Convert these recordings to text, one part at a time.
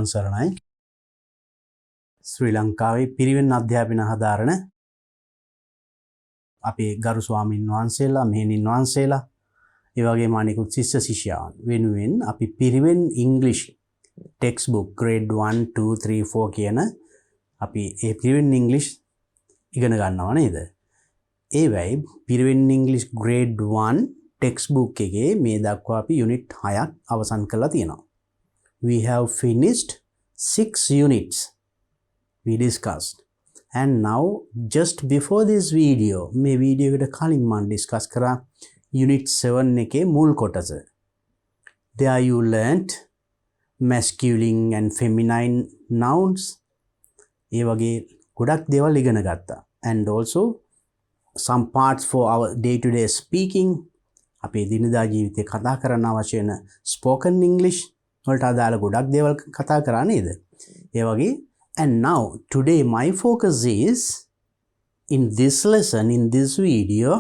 තෙරුවන් සරණයි. ශ්‍රී ලංකාවේ පිරිවෙන් අධ්‍යාපන හදාරන අපේ ගරු ස්වාමින් වහන්සේලා, මෙහෙණින් වහන්සේලා, ඒ වගේම අනිකුත් ශිෂ්‍ය ශිෂ්‍යාවන් වෙනුවෙන් අපි පිරිවෙන් ඉංග්‍රීසි ටෙක්ස්ට් බුක් grade 1 2 3 4 කියන අපි ඒ පිරිවෙන් ඉංග්‍රීසි ඉගෙන ගන්නවා නේද? ඒ වෙයි පිරිවෙන් ඉංග්‍රීසි grade 1 ටෙක්ස්ට් බුක් එකේ මේ දක්වා අපි යුනිට් 6ක් අවසන් කරලා තියෙනවා. We have finished 6 units we discussed. And now just before this video, මේ වීඩියෝ එකට කලින් මම ඩිස්කස් කරා unit 7 එකේ මුල් කොටස. There you learnt masculine and feminine nouns. ඒ වගේ ගොඩක් දේවල් ඉගෙන ගත්තා. And also some parts for our day to day speaking. අපේ දිනදා ජීවිතේ කතා කරන්න අවශ්‍ය වෙන spoken English වලට අදාළ ගොඩක් දේවල් කතා කරා නේද? ඒ වගේ and now today my focus is in this lesson, in this video,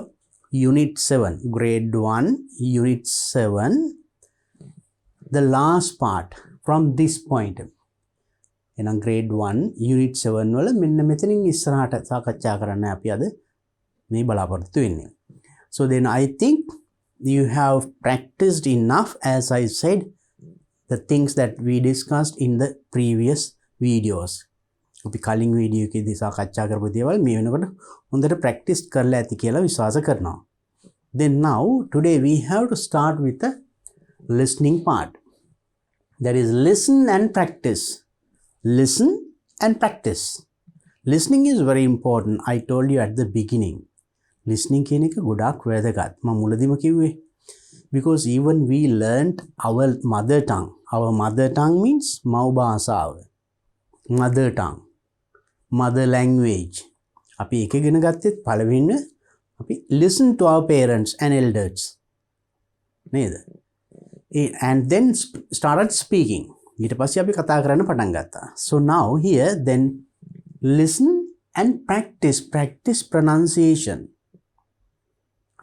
unit 7 grade 1 unit 7, the last part from this point. එහෙනම් grade 1 unit 7 වල මෙන්න මෙතනින් ඉස්සරහට සාකච්ඡා කරන්න අපි අද මේ බලාපොරොත්තු වෙන්නේ. So then I think you have practiced enough, as I said, the things that we discussed in the previous videos. අපි කලින් වීඩියෝ එකේදී සාකච්ඡා කරපු දේවල් මේ වෙනකොට හොඳට ප්‍රැක්ටිස් කරලා ඇති කියලා විශ්වාස කරනවා. Then now today we have to start with the listening part. That is listen and practice. Listen and practice. Listening is very important. I told you at the beginning. Listening කියන එක ගොඩාක් වැදගත්. මම මුලදීම කිව්වේ. Because even we learned our mother tongue. Our mother tongue means මව් භාෂාව. Mother tongue. Mother language. අපි එක ඉගෙන ගත්තෙත් පළවෙනිම අපි listen to our parents and elders. නේද? And then started speaking. ඊට පස්සේ අපි කතා කරන්න පටන් ගත්තා. So now here then listen and practice pronunciation.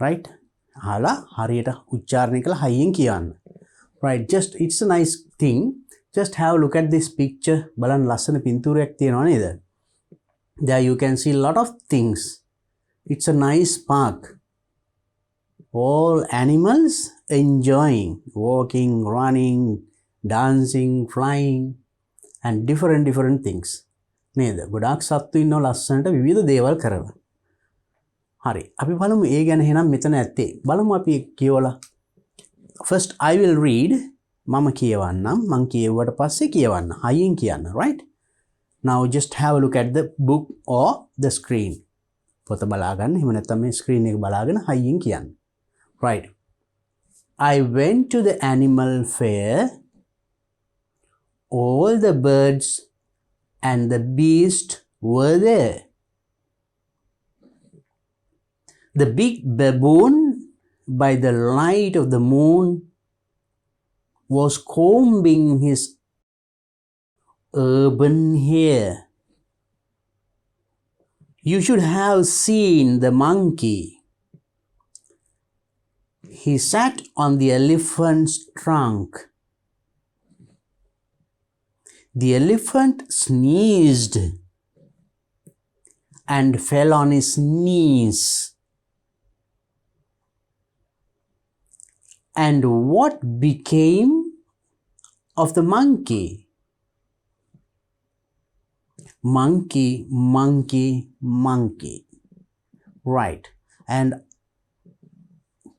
Right? අහලා හරියට උච්චාරණය කළා හයියෙන් කියන්න. Right, just it's a nice thing. Just have a look at this picture. බලන්න ලස්සන පින්තූරයක් තියෙනවා නේද? There you can see a lot of things. It's a nice park. All animals enjoying, walking, running, dancing, flying and different things. නේද? ගොඩාක් සත්තු ඉන්නව ලස්සනට විවිධ දේවල් කරලා. හරි. අපි බලමු ඒ ගැන එහෙනම් මෙතන ඇත්තේ. බලමු අපි කියවලා. First I will read. මම කියවන්නම්. මං කියවුවට පස්සේ කියවන්න. හයියෙන් කියන්න. Right? Now just have a look at the book or the screen. පොත බලාගන්න. එහෙම නැත්නම් මේ screen එක බලාගෙන හයියෙන් කියන්න. Right. I went to the animal fair. All the birds and the beasts were there. The big baboon, by the light of the moon, was combing his urban hair. You should have seen the monkey. He sat on the elephant's trunk. The elephant sneezed and fell on his knees. And what became of the monkey? Monkey, monkey, monkey. Right. And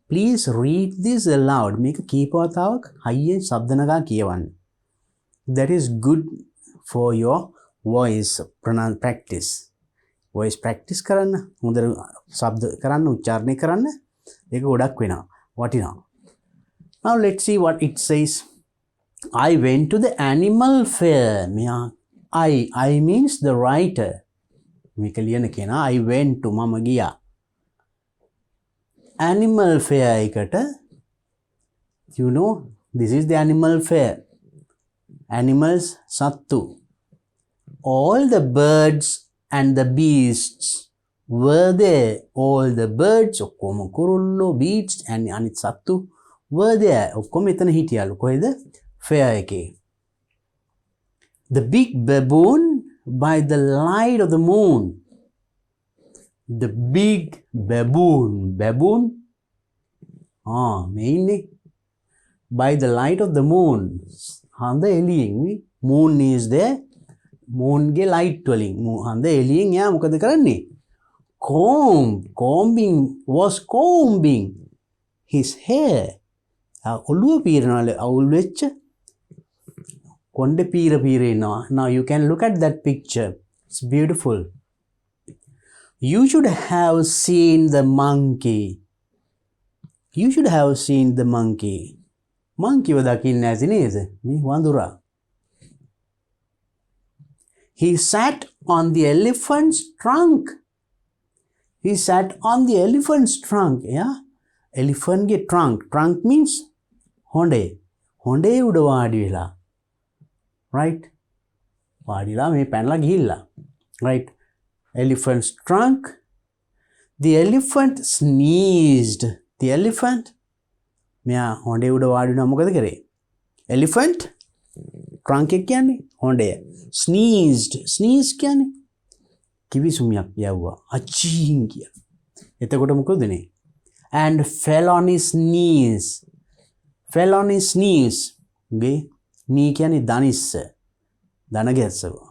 please read this aloud. Make a කීපවතාවක් හයියෙන් ශබ්ද නගා කියවන්න. That is good for your voice practice. Voice practice කරන්න, හොඳ ශබ්ද කරන්න, උච්චාරණය කරන්න. ඒක ගොඩක් වෙනවා. වටිනවා. Now let's see what it says. I went to the animal fair. I means the writer. මේක ලියන කෙනා I went to මම ගියා. Animal fair එකට you know this is the animal fair. Animals සත්තු. All the birds and the beasts were there. All the birds ඔක්කොම කුරුල්ලෝ beasts and අනිත් සත්තු were there. ඔක්කොම එතන හිටියලු. කොහෙද? fair එකේ. The big baboon by the light of the moon. The big baboon. Baboon? මේ ඉන්නේ. By the light of the moon. හඳ එළියෙන්. Moon is there. Moon ගේ light වලින්. හඳ එළියෙන් එයා මොකද කරන්නේ? Was combing his hair. ඔළුව පීරනවල අවුල් වෙච්ච කොණ්ඩේ පීර ඉන්නවා. Now you can look at that picture. It's beautiful. You should have seen the monkey. You should have seen the monkey. Monkey ව දකින්න ඇති නේද? මේ වඳුරා. He sat on the elephant's trunk. He sat on the elephant's trunk. Yeah? Elephant ගේ trunk. Trunk means හොඬේ. හොඬේ උඩ වාඩි වෙලා. Right? වාඩිලා මේ පැනලා ගිහිල්ලා. Right? Elephant's trunk. The elephant sneezed. The elephant මෙයා හොඬේ උඩ වාඩි වුණා මොකද කරේ? Elephant trunk එක කියන්නේ හොඬය. Sneezed. Sneeze කියන්නේ කිවිසුමියක් යවුවා. අචීන් කිය. එතකොට මොකද වෙන්නේ? And fell on his knees. Fell on his knees. ගේ knee කියන්නේ දනිස්ස. දන ගැස්සුවා.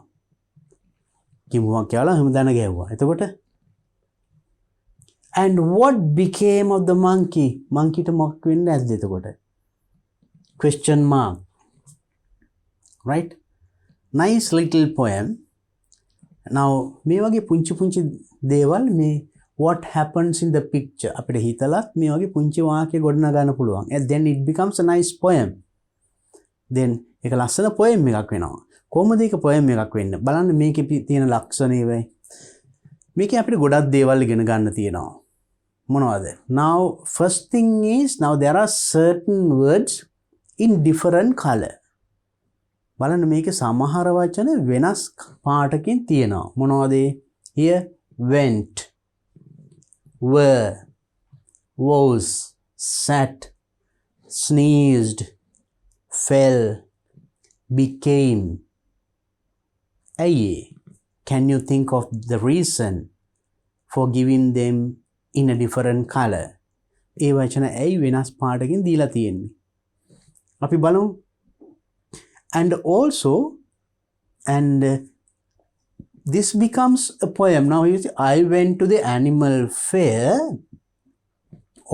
කිමුවක් කියලා හැම දන ගැව්වා. එතකොට and what became of the monkey? Monkey ට මොකක් වෙන්නේ නැද්ද එතකොට? Question mark. Right? Nice little poem. Now මේ වගේ පුංචි දේවල් මේ what happens in the picture අපිට හිතලත් මේ වගේ පුංචි වාක්‍ය ගොඩනගා ගන්න පුළුවන්. And then it becomes a nice poem. Then ඒක ලස්සන poem එකක් වෙනවා. කොහොමද ඒක poem එකක් වෙන්නේ? බලන්න මේකේ තියෙන ලක්ෂණ ඒවයි. මේකේ අපිට ගොඩක් දේවල් ඉගෙන ගන්න තියෙනවා. මොනවද? Now first thing is now there are certain words in different color. බලන්න මේකේ සමහර වචන වෙනස් පාටකින් තියෙනවා. මොනවද? Here went, were, was, sat, sneezed, fell, became. ඇයි? Can you think of the reason for giving them in a different color? ඒ වචන ඇයි වෙනස් පාටකින් දීලා තියෙන්නේ? අපි බලමු. And also, and this becomes a poem. Now you see, I went to the animal fair.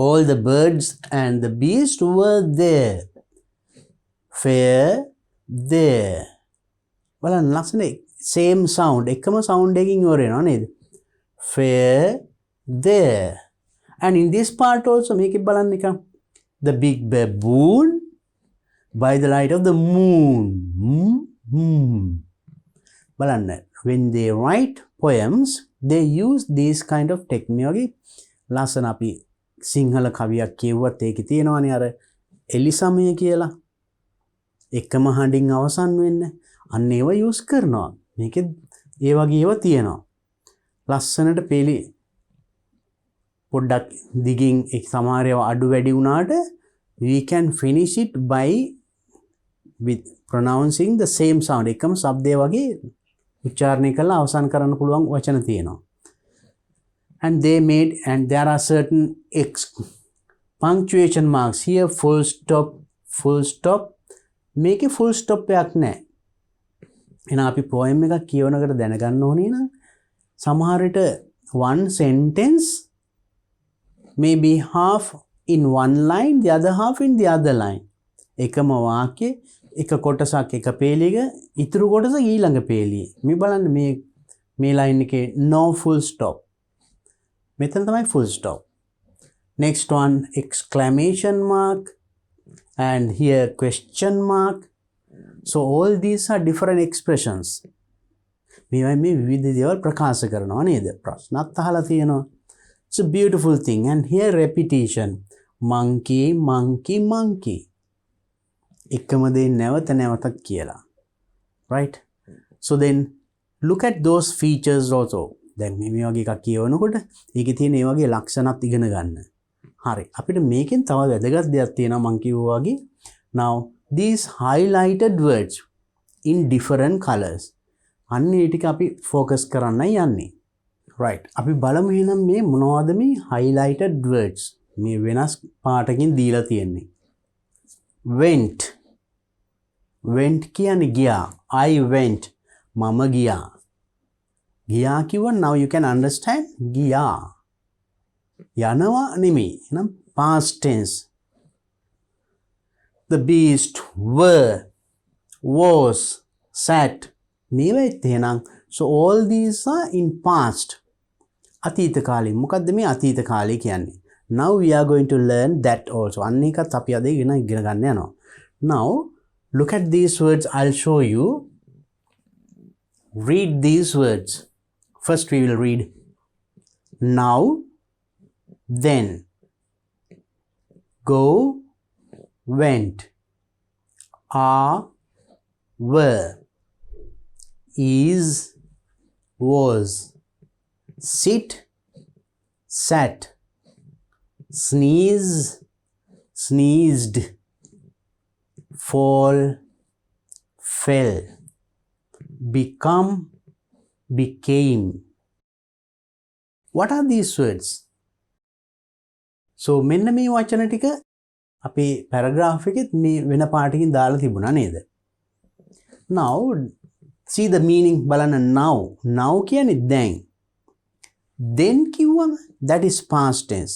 All the birds and the beasts were there. Fair, there. බලන්න ලස්සන same sound. එකම sound එකකින් ඉවර වෙනවා නේද? Fair, there. And in this part also මේකේ බලන්න නිකන් the big baboon by the light of the moon. බලන්න when they write poems they use these kind of technique. ලස්සන අපි සිංහල කවියක් කියුවත් ඒකේ තියෙනවානේ අර එලිසමය කියලා. එකම හඬින් අවසන් වෙන්න. අන්න ඒවා යූස් කරනවා. මේකේ ඒ වගේ ඒවා තියෙනවා. ලස්සනට පෙළි පොඩ්ඩක් දිගින් එක් සමහර ඒවා අඩු වැඩි වුණාට we can finish it by with pronouncing the same sound. එකම શબ્දය වගේ උච්චාරණය කරලා අවසන් කරන්න පුළුවන් වචන තියෙනවා. And they made and there are certain punctuation marks here. Full stop, full stop. මේකේ full stop එකක් නැහැ. එහෙනම් අපි poem එකක් කියවනකොට දැනගන්න ඕනේ නම් සමහර විට one sentence may be half in one line, the other half in the other line. එකම වාක්‍ය එක කොටසක් එක පේලියක ඉතුරු කොටස ඊළඟ පේලියේ. මේ බලන්න මේ line එකේ no full stop. මෙතන තමයි full stop. Next one exclamation mark and here question mark. So all these are different expressions. මේ විවිධ දේවල් ප්‍රකාශ කරනවා නේද? ප්‍රශ්නත් අහලා තියෙනවා. It's a beautiful thing. And here repetition. Monkey, monkey, monkey. එකම දේ නැවත නැවතත් කියලා. Right? So then look at those features also. දැන් මේ වගේ එකක් කියවනකොට ඒකේ තියෙන ඒ වගේ ලක්ෂණත් ඉගෙන ගන්න. හරි. අපිට මේකෙන් තව වැදගත් දෙයක් තියෙනවා මම කිව්වා වගේ. Now these highlighted words. in different colors. අන්න ඒ ටික අපි focus කරන්නයි යන්නේ. right. අපි බලමු එහෙනම් මේ මොනවද මේ highlighted words. මේ වෙනස් පාටකින් දීලා තියෙන්නේ. went. went කියන්නේ ගියා. I went. මම ගියා. ගියා කිව්වා now you can understand ගියා. යනවා නෙමෙයි. එහෙනම් past tense. The beast were, was, sat. මේවෙත් එහෙනම් so all these are in past. අතීත කාලේ. මොකද්ද මේ අතීත කාලේ කියන්නේ? Now we are going to learn that also. අන්න එකත් අපි අද ඉගෙන ගන්න යනවා. Now look at these words. I'll show you. Read these words. First we will read now, then, go, went, are, were, is, was, sit, sat, sneeze, sneezed, fall, fell, become, became. What are these words? So මෙන්න මේ වචන ටික අපේ paragraph එකෙත් මේ වෙන පාටකින් දාලා තිබුණා නේද? Now see the meaning බලන්න now. Now කියන්නේ දැන්. Then කිව්වම that is past tense.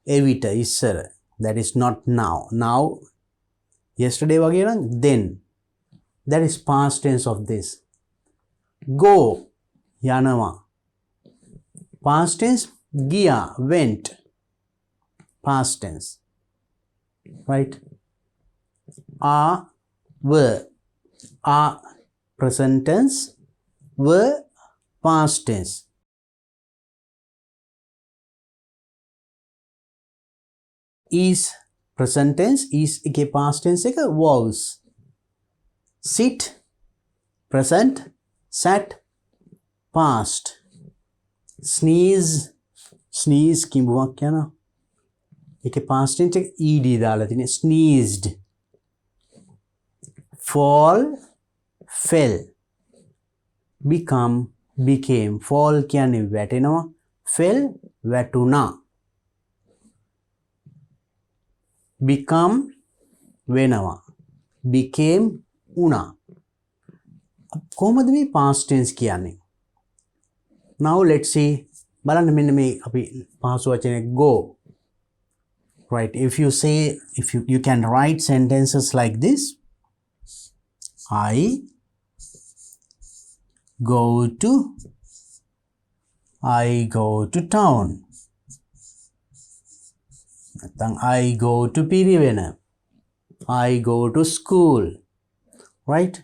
එවිට ඉස්සර. That is not now. Now yesterday වගේ නම් then. That is past tense of this. Go යනවා. Past tense ගියා went. Past tense. Right? Are, were. Are present tense. Were past tense. Is present tense. Is එකේ past tense එක was. Sit present. Sat past. Sneeze. Sneeze කිව්වක් යනවා. ඒකේ past tense එක ed දාලා තියෙන්නේ sneezed. Fall, fell. Become, became. Fall කියන්නේ වැටෙනවා. Fell වැටුණා. Become වෙනවා. Became වුණා. කොහොමද මේ past tense කියන්නේ? Now let's see. බලන්න මෙන්න මේ අපි පහසු වචනේ go. Right, if you say, you can write sentences like this. I go to town. I go to Piriven. I go to school. Right?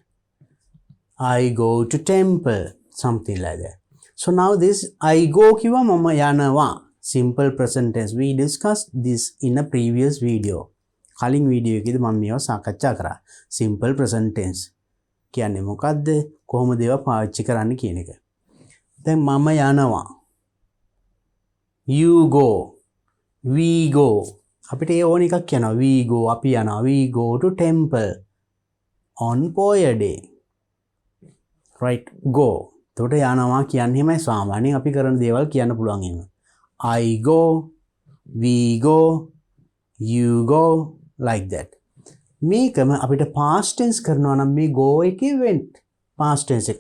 I go to temple. Something like that. So now this I go kiwa mama yanawa. Simple present tense. We discussed this in a previous video. කලින් video එකේදී මම මේවා සාකච්ඡා කරා. Simple present tense කියන්නේ මොකද්ද? කොහොමද ඒවා පාවිච්චි කරන්න කියන එක. දැන් මම යනවා. You go. We go. අපිට ඒ ඕන එකක් කියනවා. We go. අපි යනවා. We go to temple on Poya day. Right? Go. එතකොට යනවා කියන්නේ එහෙමයි සාමාන්‍යයෙන් අපි කරන දේවල් කියන්න පුළුවන් එහෙම. I go, we go, you go, like that. මේකම අපිට past tense කරනවා නම් මේ go එකේ went past tense එක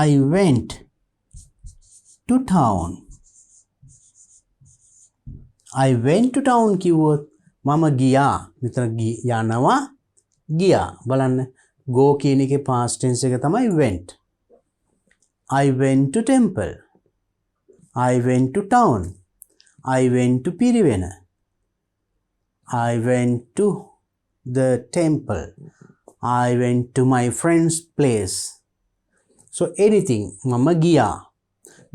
I went to town. I went to town කිව්වොත් මම ගියා. විතර යනවා ගියා. බලන්න go කියන එකේ past tense එක තමයි went. I went to temple. I went to town. I went to Piriven. I went to the temple. I went to my friend's place. So anything. Mama giya.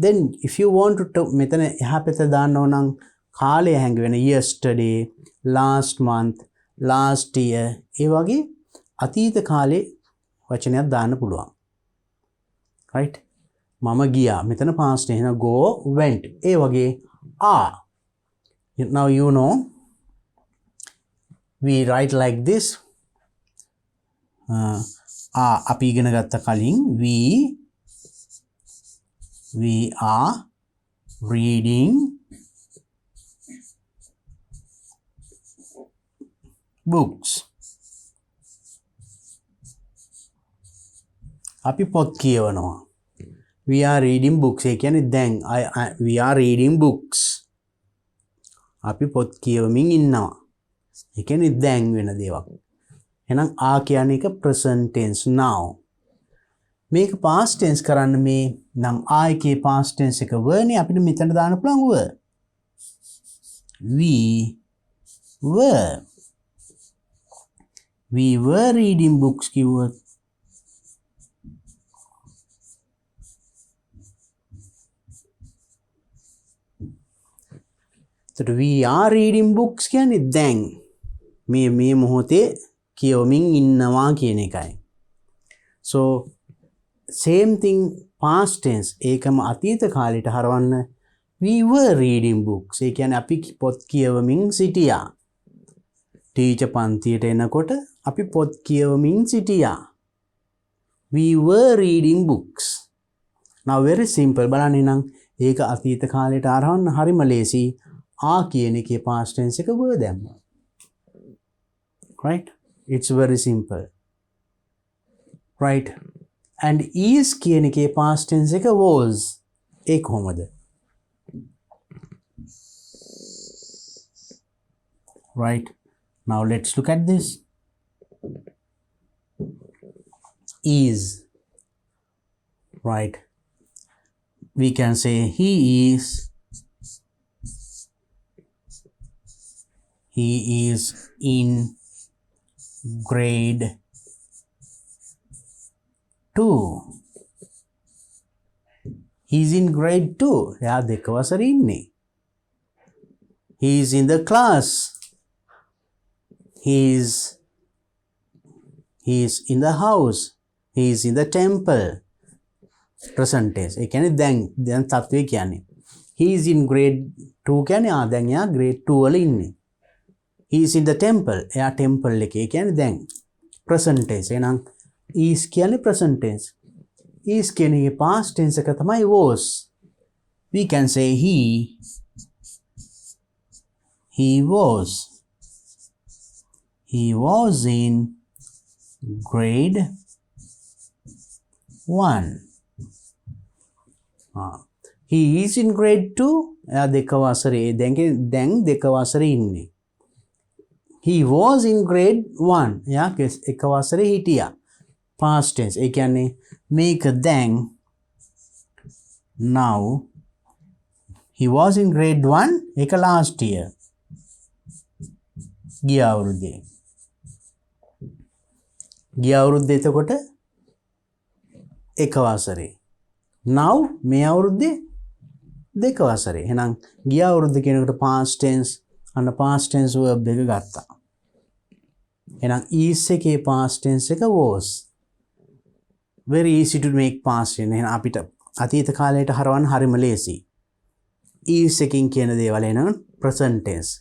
Then if you want to මෙතන එහා පැත්ත දාන්න ඕන නම් කාලය හැංග වෙන yesterday, last month, last year ඒ වගේ අතීත කාලේ වචනයක් දාන්න පුළුවන්. Right? මම ගියා. මෙතන past tense එහෙනම් go, went. ඒ වගේ are. Now you know we write like this. අපි ඉගෙන ගත්ත කලින් we are reading books. අපි පොත් කියවනවා. We are reading books. ඒ කියන්නේ දැන් we are reading books. අපි පොත් කියවමින් ඉන්නවා. ඒ කියන්නේ දැන් වෙන දේවල්. එහෙනම් ආ කියන්නේ එක present tense now. මේක past tense කරන්න මේ නම් ආ එකේ past tense එක were නේ අපිට මෙතන දාන්න පුළුවන් were. We were reading books කිව්වොත් so we are reading books කියන්නේ දැන් මේ මොහොතේ කියවමින් ඉන්නවා කියන එකයි. So same thing past tense ඒකම අතීත කාලයට හරවන්න we were reading books. ඒ කියන්නේ අපි පොත් කියවමින් සිටියා. ටීචර් පන්තියට එනකොට අපි පොත් කියවමින් සිටියා. We were reading books. Now very simple. බලන්න නම් ඒක අතීත කාලයට ආරවන්න හරිම ලේසි. ආ කියන එකේ past tense එක were දැම්මා. Right? It's very simple. Right? And is කියන එකේ past tense එක was. ඒ කොහොමද? Right? Now let's look at this. Is. Right? We can say he is in grade 2. He's in grade 2. එයා දෙක වසරේ ඉන්නේ. He is in the class. He is in the house. He is in the temple. Present tense. ඒ කියන්නේ දැන් තත්ත්වය කියන්නේ. He is in grade 2 කියන්නේ දැන් එයා grade 2 වල ඉන්නේ. He is in the temple. එයා temple එකේ. ඒ කියන්නේ දැන් present tense. එහෙනම් is කියන්නේ present tense. Is කියන්නේ past tense එක තමයි was. We can say he was in grade 1. He is in grade 2. එයා දෙක වසරේ දැන් දෙක වසරේ ඉන්නේ. He was in grade 1. එයා එක වසරේ හිටියා. Past tense. ඒ කියන්නේ මේක දැන් now he was in grade 1 ඒක last year. ගිය අවුරුද්දේ එතකොට එක වසරේ. now මේ අවුරුද්දේ දෙක වසරේ. එහෙනම් ගිය අවුරුද්ද කියනකොට past tense අන්න past tense verb එක ගත්තා. එහෙනම් is එකේ past tense එක was. Very easy to make past tense. එහෙනම් අපිට අතීත කාලයට හරවන්න හරිම ලේසි. is එකකින් කියන දේවල් එන present tense.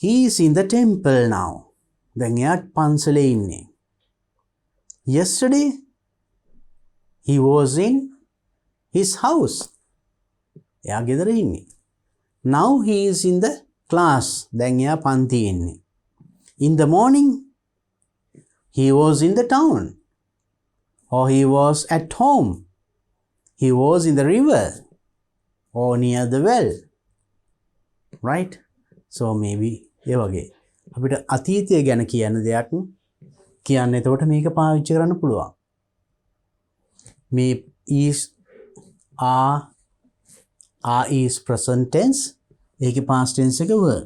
He is in the temple now. දැන් එයා පන්සලේ ඉන්නේ. Yesterday he was in his house. එයා ගෙදර ඉන්නේ. Now he is in the class. දැන් එයා පන්තියේ ඉන්නේ. In the morning he was in the town. Or he was at home. He was in the river. Or near the well. Right? So maybe ඒ වගේ අපිට අතීතය ගැන කියන දෙයක් කියන්න එතකොට මේක පාවිච්චි කරන්න පුළුවන්. මේ is are is present tense. ඒකේ past tense එක were.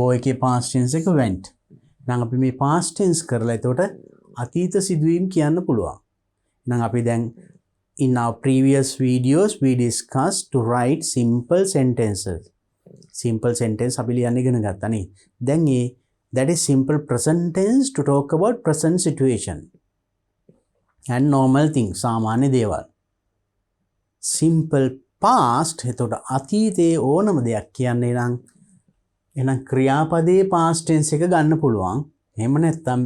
go එකේ past tense එක went. නම් අපි මේ past tense කරලා එතකොට අතීත සිදුවීම් කියන්න පුළුවන්. නම් අපි දැන් in our previous videos we discussed to write simple sentences. Simple sentence අපි ලියන්න ඉගෙන ගත්තා නේ. දැන් that is simple present tense to talk about present situation and normal things. සාමාන්‍ය දේවල්. Simple past එතකොට අතීතයේ ඕනම දෙයක් කියන්නේ නම් එහෙනම් ක්‍රියාපදයේ past tense එක ගන්න පුළුවන්. එහෙම නැත්නම්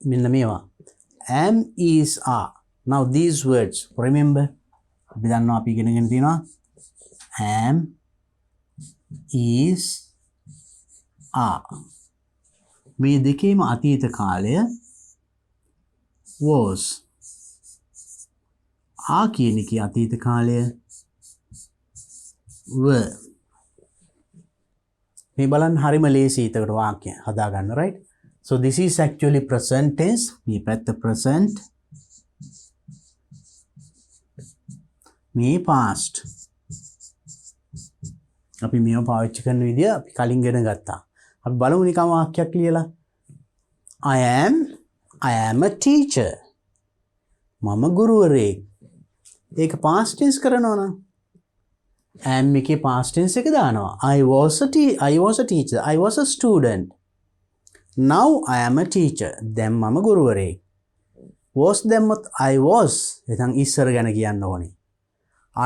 මෙන්න මේවා. am, is, are. Now these words, remember. අපි දන්නවා අපි ඉගෙනගෙන තියෙනවා am, is, are. මේ දෙකේම අතීත කාලය was. are කියන එකේ අතීත කාලය were. මේ බලන්න හරිම ලේසි ඊටකට වාක්‍ය හදා ගන්න, right? So this is actually present tense. මේ පැත්ත present. මේ past. අපි මේව පාවිච්චි කරන විදිය අපි කලින් ඉගෙන ගත්තා. අපි බලමු නිකන් වාක්‍යයක් ලියලා. I am a teacher. මම ගුරුවරයෙක්. ඒක past tense කරනවා නම් am එකේ past tense එක දානවා. I was a teacher. I was a student. Now I am a teacher. දැන් මම ගුරුවරයෙක්. was දැම්මත් I was. එතන ඉස්සර ගැන කියන්න ඕනේ.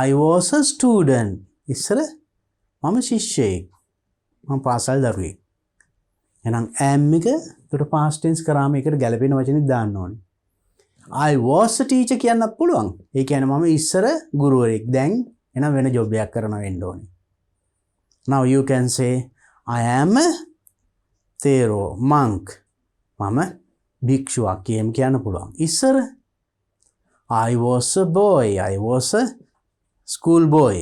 I was a student. ඉස්සර මම ශිෂ්‍යයෙක්. මම පාසල් දරුවෙක්. එහෙනම් am එක උඩ past tense කරාම ඒකට ගැලපෙන වචනේ දාන්න ඕනේ. I was a teacher කියන්නත් පුළුවන්. ඒ කියන්නේ මම ඉස්සර ගුරුවරයෙක්. දැන් එහෙනම් වෙන ජොබ් එකක් කරනවා වෙන්න ඕනේ. Now you can say I am a monk. මම භික්ෂුවක් කියන්න පුළුවන්. ඉස්සර I was a boy. I was a school boy.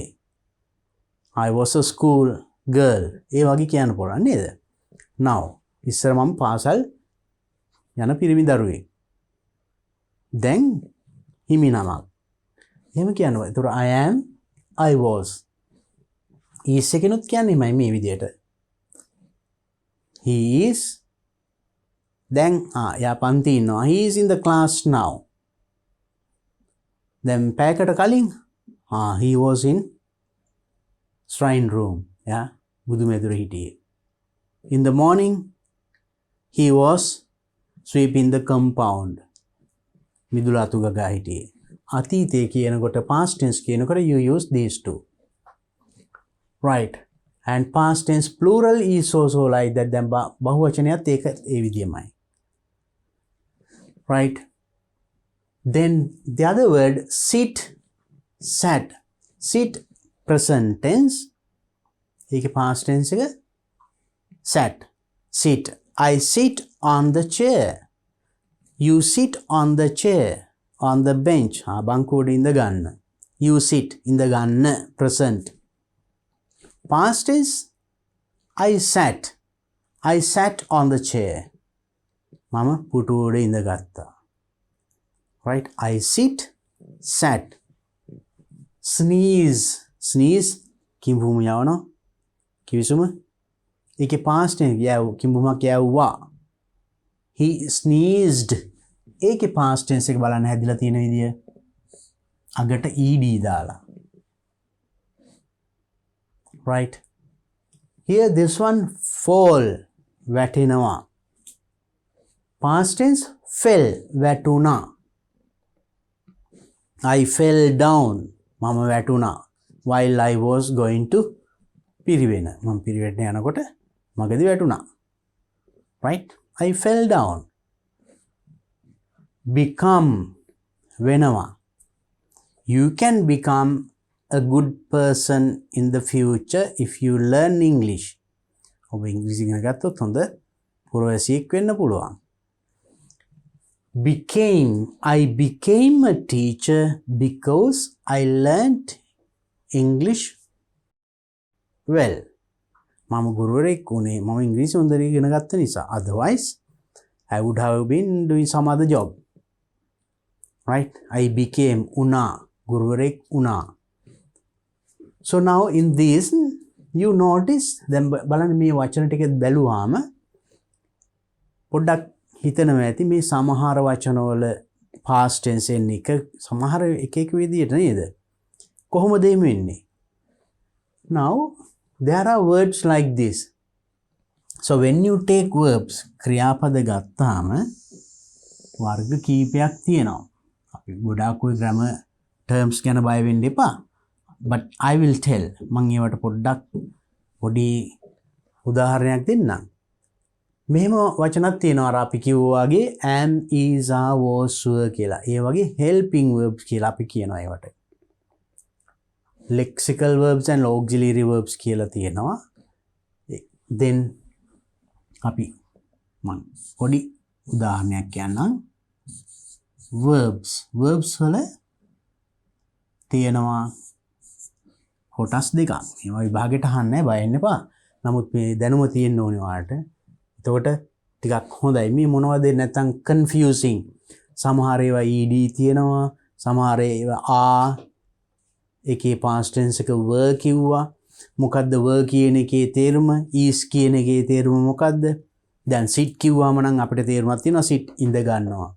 I was a school girl. ඒ වගේ කියන්න පුළුවන් නේද? Now ඉස්සර මම පාසල් යන පිරිමි දරුවෙක්. දැන් හිමි නමක්. එහෙම කියනවා. ඒතර I am, I was. is එකනොත් කියන්නේ මේ විදියට. He is. දැන් යා පන්ති ඉන්නවා. He is in the class now. දැන් පැයකට කලින් he was in shrine room. Yeah. බුදු මෙදුර හිටියේ. In the morning he was sweeping the compound. මිදුල අතු ගගා හිටියේ. අතීතයේ කියනකොට past tense කියනකොට you use these two. Right. And past tense plural is also like that. දැන් බහුවචනයත් ඒක ඒ විදියමයි. Right. Then the other word sit, sat. Sit present tense. ඒකේ past tense එක sat. Sit. I sit on the chair. You sit on the chair. On the bench. බංකුවට ඉඳ ගන්න. You sit ඉඳ ගන්න present. Past tense I sat. I sat on the chair. මම පුටුවේ ඉඳ ගත්තා. Right? I sit, sat. Sneeze. Sneeze කිඹුම යවනවා. කිවිසුම. ඒකේ past tense කිඹුමක් යවුවා. He sneezed. ඒකේ past tense එක බලන්න හැදිලා තියෙන විදිය. අගට ed දාලා. Right? Here this one fall. වැටෙනවා. Past tense fell. වැටුණා. I fell down. මම වැටුණා. While I was going to Piriven. මම පිරිවෙන්න යනකොට මගදී වැටුණා. Right? I fell down. Become. වෙනවා. You can become a good person in the future if you learn English. ඔබ ඉංග්‍රීසි ඉගෙන ගත්තොත් හොඳ පුරවැසියෙක් වෙන්න පුළුවන්. Became. I became a teacher because I learned English well. මම ගුරුවරයෙක් වුණේ මම ඉංග්‍රීසි හොඳට ඉගෙන ගත්ත නිසා. Otherwise I would have been doing some other job. Right? I became una. ගුරුවරයෙක් වුණා. So now in this you notice දැන් බලන්න මේ වචන ටික බැලුවාම පොඩ්ඩක් හිතනවා ඇති මේ සමහර වචනවල past tense එක සමහර එක විදියට නේද? කොහොමද මේ වෙන්නේ? Now there are words like this. So when you take verbs ක්‍රියාපද ගත්තාම වර්ග කීපයක් තියෙනවා. අපි ගොඩාක් ඔය grammar terms ගැන බය වෙන්න එපා. But I will tell. මම ඒවට පොඩ්ඩක් පොඩි උදාහරණයක් දෙන්නම්. මෙහෙම වචනක් තියෙනවා අර අපි කිව්වා වගේ am is are was were කියලා. ඒ වගේ helping verbs කියලා අපි කියනවා ඒවට. lexical verbs and auxiliary verbs කියලා තියෙනවා. then අපි මම පොඩි උදාහරණයක් කියන්නම්. verbs වල තියෙනවා කොටස් දෙකක්. ඒවා විභාගෙට අහන්න බය වෙන්න එපා. නමුත් මේ දැනුම තියෙන්න ඕනේ ඔයාලට. එතකොට ටිකක් හොඳයි. මේ මොනවද නැත්තම් confusing. සමහර ඒවා ed තියෙනවා. සමහර ඒවා are එකේ past tense එක were කිව්වා. මොකද්ද were කියන එකේ තේරුම? is කියන එකේ තේරුම මොකද්ද? දැන් sit කිව්වම නම් අපිට තේරුමක් තියෙනවා sit ඉඳ ගන්නවා.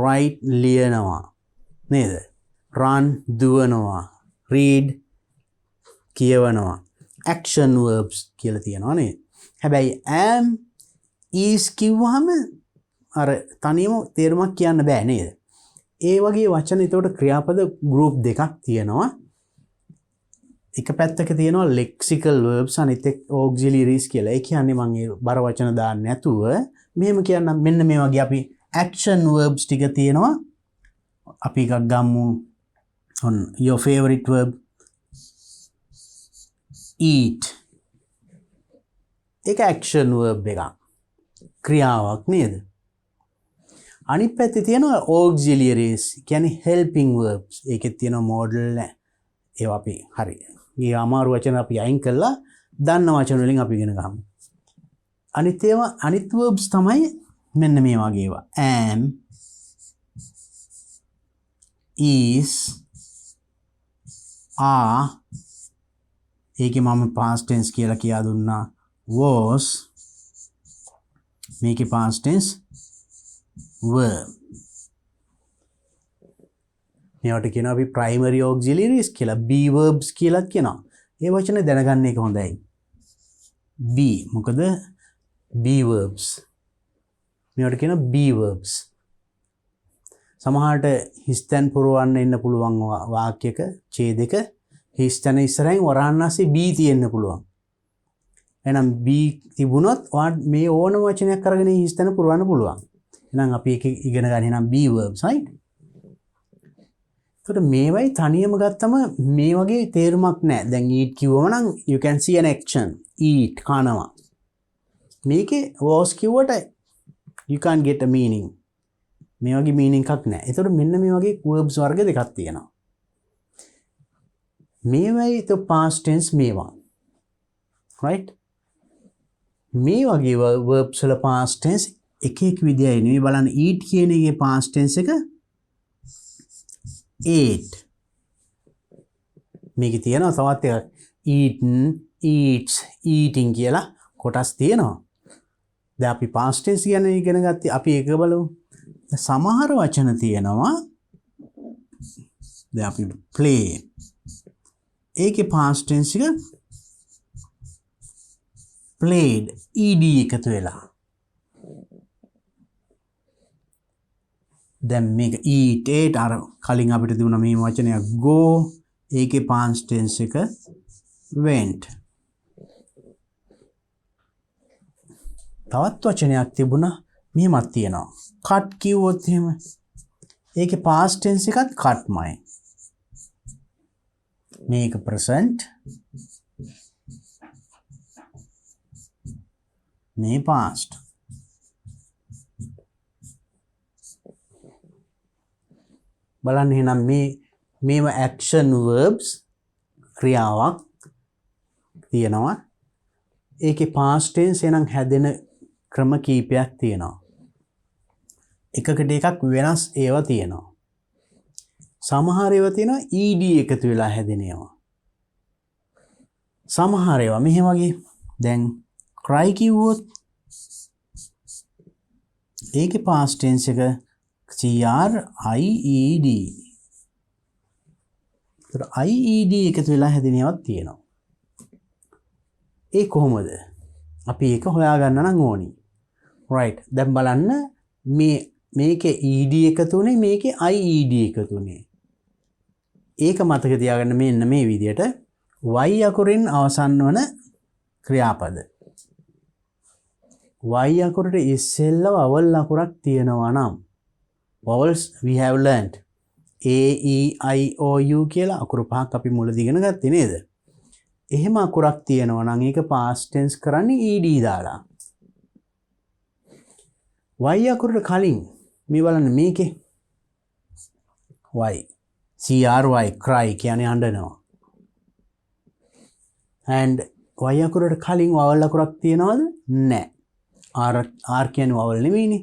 write ලියනවා. නේද? run දුවනවා. read කියවනවා. action verbs කියලා තියෙනවා නේද? හැබැයි am is කිව්වහම අර තනියම තේරුමක් කියන්න බෑ නේද? ඒ වගේ වචන ඒතකොට ක්‍රියාපද group දෙකක් තියෙනවා. එක පැත්තක තියෙනවා lexical verbs අනිත් එක auxiliaries කියලා. ඒ කියන්නේ මම ඒ බර වචන දාන්න නැතුව මෙහෙම කියන්නම්. මෙන්න මේ වගේ අපි action verbs ටික තියෙනවා. අපි එකක් ගමු. on your favorite verb eat. ඒක action verb එකක්. ක්‍රියාවක් නේද? අනිත් පැත්තේ තියෙනවා auxiliaries කියන්නේ helping verbs. ඒකෙත් තියෙනවා modal ඒවා අපි හරි. මේ අමාරු වචන අපි අයින් කළා දන්න වචන වලින් අපි ඉගෙන ගමු. අනිත් verbs තමයි මෙන්න මේ වගේ ඒවා. am is are ඒකේ මම past tense කියලා කියා දුන්නා. was මේකේ past tense were. මේවට කියනවා අපි primary auxiliaries කියලා. be verbs කියලා කියනවා. ඒ වචනේ දැනගන්න එක හොඳයි. be මොකද be verbs. මේවට කියනවා be verbs. සමහරට හිස්තැන් පුරවන්න ඉන්න පුළුවන් වාක්‍යයක ඡේදයක හිස්තැන ඉස්සරහින් වරාන්නාසේ be තියෙන්න පුළුවන්. එහෙනම් be තිබුණොත් මේ ඕනම වචනයක් අරගෙන හිස්තැන පුරවන්න පුළුවන්. එහෙනම් අපි ඒක ඉගෙන ගන්න එහෙනම් be verbs right? එතකොට මේවයි තනියම ගත්තම මේ වගේ තේරුමක් නැහැ. දැන් eat කිව්වම නම් you can see an action. eat කනවා. මේකේ was කිව්වට you can't get a meaning. මේ වගේ meaning එකක් නැහැ. එතකොට මෙන්න මේ වගේ verbs වර්ග දෙකක් තියෙනවා. මේවයි તો past tense මේවා. right? මේ වගේ verbs වල past tense එක විදියයි නෙවෙයි බලන්න. eat කියන එකේ past tense එක ate. මේකේ තියෙනවා තවත් එකක් eaten, eats, eating කියලා කොටස් තියෙනවා. දැන් අපි past tense ගැන ඉගෙන ගත්තී. අපි ඒක බලමු. සමහර වචන තියෙනවා. දැන් අපි play. ඒකේ past tense එක played, ed එකතු වෙලා. දැන් මේක eat, ate අර කලින් අපිට දුන්න මේ වචනයක් go. ඒකේ past tense එක went. තවත් වචනයක් තිබුණා මෙහෙමත් තියෙනවා. cut කිව්වොත් එහෙම ඒකේ past tense එකත් cutමයි. මේක present. මේ past. බලන්න එහෙනම් මේව action verbs ක්‍රියාවක් තියෙනවා. ඒකේ past tense එනම් හැදෙන ක්‍රම කීපයක් තියෙනවා. එකකට එකක් වෙනස් ඒවා තියෙනවා. සමහර ඒවා තියෙනවා ed එකතු වෙලා හැදෙන ඒවා. සමහර ඒවා මෙහෙම වගේ දැන් cry කිව්වොත් ඒකේ past tense එක cried. IED එකතු වෙලා හැදෙන ඒවාත් තියෙනවා. ඒ කොහොමද? අපි ඒක හොයාගන්න නම් ඕනි. right. දැන් බලන්න මේකේ ed එකතු උනේ මේකේ IED එකතු උනේ. ඒක මතක තියාගන්න මෙන්න මේ විදිහට y අකුරෙන් අවසන් වන ක්‍රියාපද. y අකුරට ඉස්සෙල්ලා vowel අකුරක් තියෙනවා නම් vowels we have learned a e i o u කියලා අකුරු පහක් අපි මුලදී ඉගෙන ගත්තේ නේද? එහෙම අකුරක් තියෙනවා නම් ඒක past tense කරන්නේ ed දාලා. y අකුරට කලින් මේ බලන්න මේකේ y cry cry කියන්නේ අඬනවා. and y අකුරට කලින් vowel අකුරක් තියනවද? නැහැ. r කියන්නේ vowel නෙවෙයිනේ.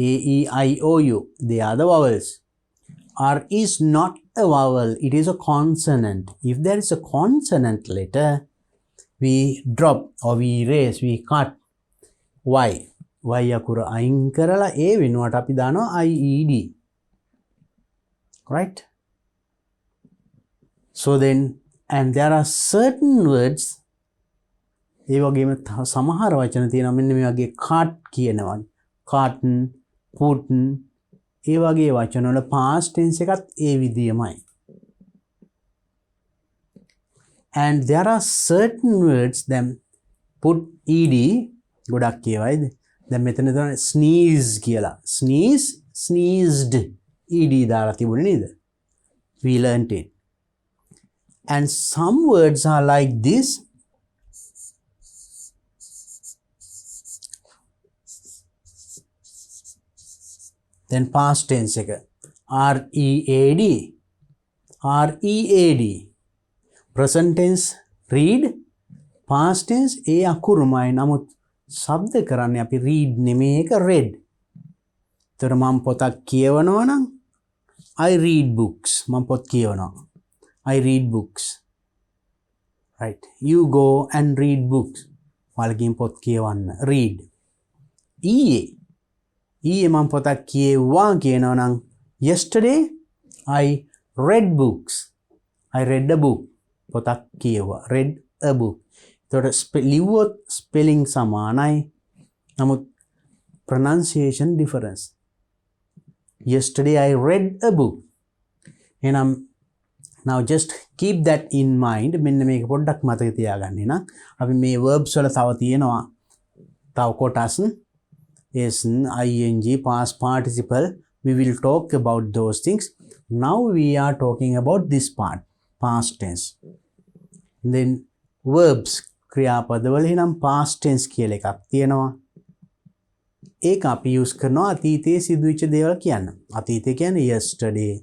a e i o u they are the vowels. r is not a vowel, it is a consonant. If there is a consonant letter, we drop or we erase, we cut y. y අකුර අයින් කරලා a වෙනුවට අපි දානවා ied. Right? So then, and there are certain words ඒ වගේම සමහර වචන තියෙනවා මෙන්න මේ වගේ cut කියනවා. cotton, putin ඒ වගේ වචන වල past tense එකත් ඒ විදියමයි. And there are certain words them put ed ගොඩක් ඒවායිද? දැන් මෙතන තමයි sneeze කියලා. sneeze, sneezed ed දාලා තිබුණේ නේද? We learnt it. And some words are like this. Then past tense එක read, read. Present tense read, past tense ඒ අකුරුමයි නමුත් ශබ්ද කරන්නේ අපි read නෙමෙයි ඒක read. ඒතර මම පොතක් කියවනවා නම් I read books. මම පොත් කියවනවා. I read books. Right. You go and read books. ඔයාලගෙන් පොත් කියවන්න. read. ඊයේ මම පොතක් කියෙව්වා කියනවා නම් yesterday I read books. I read a book. පොතක් කියෙව්වා. read a book. එතකොට ලිව්වොත් spelling සමානයි. නමුත් pronunciation difference. Yesterday I read a book. එහෙනම් now just keep that in mind. මෙන්න මේක පොඩ්ඩක් මතක තියාගන්න නම් අපි මේ verbs වල තව තියෙනවා. තව කොටස් is ing past participle. We will talk about those things. Now we are talking about this part, past tense. Then verbs ක්‍රියාපදවල එහෙනම් past tense කියලා එකක් තියෙනවා. ඒක අපි use කරනවා අතීතයේ සිදුවෙච්ච දේවල් කියන්න. අතීතය කියන්නේ yesterday,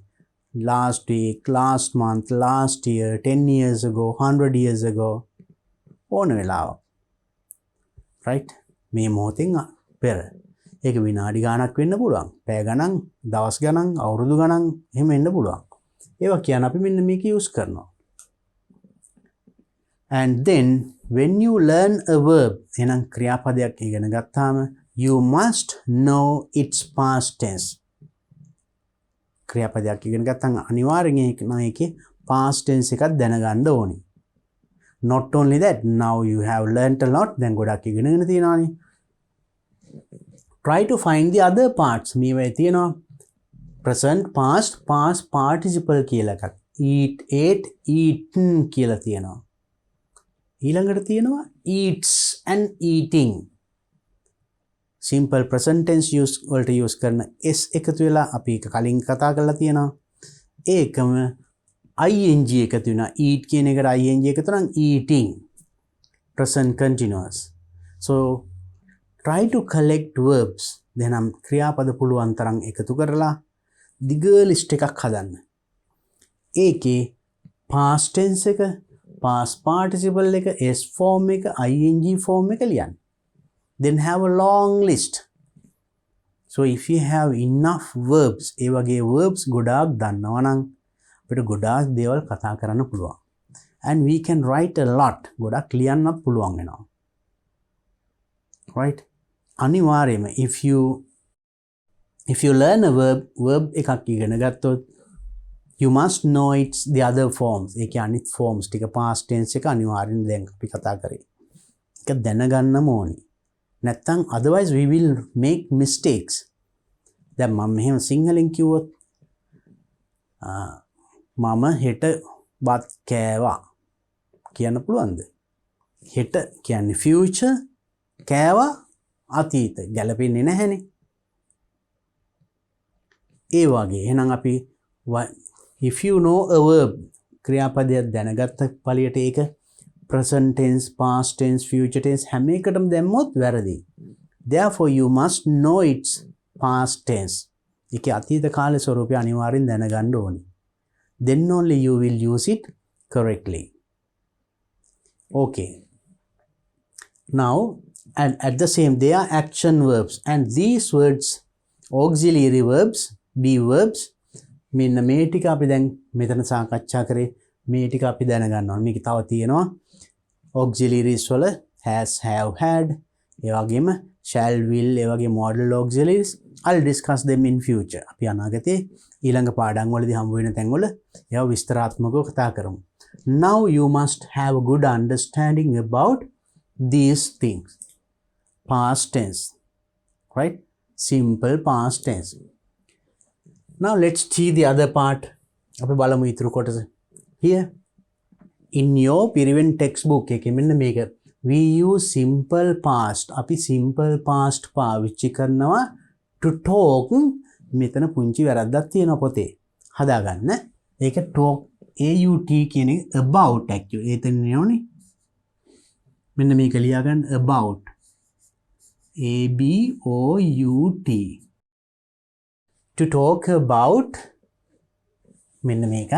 last week, last month, last year, 10 years ago, 100 years ago. ඕන වෙලාව. Right? මේ මොහොතෙන් පෙර. ඒක විනාඩි ගණනක් වෙන්න පුළුවන්. පැය ගණන්, දවස් ගණන්, අවුරුදු ගණන් එහෙම වෙන්න පුළුවන්. ඒවා කියන අපි මෙන්න මේක use කරනවා. And then when you learn a verb, එහෙනම් ක්‍රියාපදයක් ඉගෙන ගත්තාම you must know its past tense. ක්‍රියාපදයක් ඉගෙන ගත්තාම අනිවාර්යෙන් ඒකේ past tense එකක් දැනගන්න ඕනේ. Not only that, now you have learnt a lot. දැන් ගොඩක් ඉගෙනගෙන තියෙනවානේ. Try to find the other parts. මේවා තියෙනවා present, past, past participle කියලා එකක්. eat, ate, eaten කියලා තියෙනවා. ඊළඟට තියෙනවා eats and eating. simple present tense use වලට use කරන s එකතු වෙලා අපි ඒක කලින් කතා කරලා තියෙනවා. ඒකම ing එකතු වෙනවා. eat කියන එකට ing එකතු නම් eating. present continuous. So try to collect verbs. then ක්‍රියාපද පුළුවන් තරම් එකතු කරලා දිග list එකක් හදන්න. ඒකේ past tense එක, past participle එක, s form එක, ing form එක ලියන්න. Then have a long list. So if you have enough verbs, ඒ වගේ verbs ගොඩාක් දන්නවා නම් අපිට ගොඩාක් දේවල් කතා කරන්න පුළුවන්. And we can write a lot. ගොඩක් ලියන්නත් පුළුවන් වෙනවා. Right? අනිවාර්යයෙන්ම if you learn a verb එකක් ඉගෙන ගත්තොත් you must know its the other forms. ඒකේ අනිත් forms ටික past tense එක අනිවාර්යෙන් දැන් අපි කතා කරේ. ඒක දැනගන්නම ඕනි. නැත්තම් otherwise we will make mistakes. දැන් මම මෙහෙම සිංහලෙන් කිව්වොත් මම හෙට බත් කෑවා කියන්න පුළුවන්ද? හෙට කියන්නේ future, කෑවා අතීත ගැලපෙන්නේ නැහැනේ. ඒ වගේ එහෙනම් අපි if you know a verb ක්‍රියාපදයක් දැනගත්ත පළියට ඒක present tense, past tense, future tense හැම එකටම දැම්මොත් වැරදි. Therefore you must know its past tense. ඒකේ අතීත කාලේ ස්වරූපය අනිවාර්යෙන් දැනගන්න ඕනේ. Then only you will use it correctly. Okay. Now, and at the same, they are action verbs. And these words, auxiliary verbs, be verbs, මෙන්න මේ ටික අපි දැන් මෙතන සාකච්ඡා කරේ මේ ටික අපි දැනගන්න ඕනේ. මේක තව තියෙනවා auxiliaries වල has, have, had, ඒ වගේම shall, will, ඒ වගේ modal auxiliaries. I'll discuss them in future. අපි අනාගතේ ඊළඟ පාඩම් වලදී හම්බ වෙන තැන් වල ඒවා විස්තරාත්මකව කතා කරමු. Now you must have a good understanding about these things. Past tense, right? Simple past tense. Now let's see the other part. අපි බලමු ඊතුරු කොටස. Here in your Piriven textbook එකේ මෙන්න මේක we use simple past. අපි simple past පාවිච්චි කරනවා to talk. මෙතන පුංචි වැරද්දක් තියෙනවා පොතේ. හදාගන්න. ඒක talk AUT කියන එක about actually. එතන නෙවෙයි. මෙන්න මේක ලියා ගන්න about. ABOUT. To talk about මෙන්න මේක.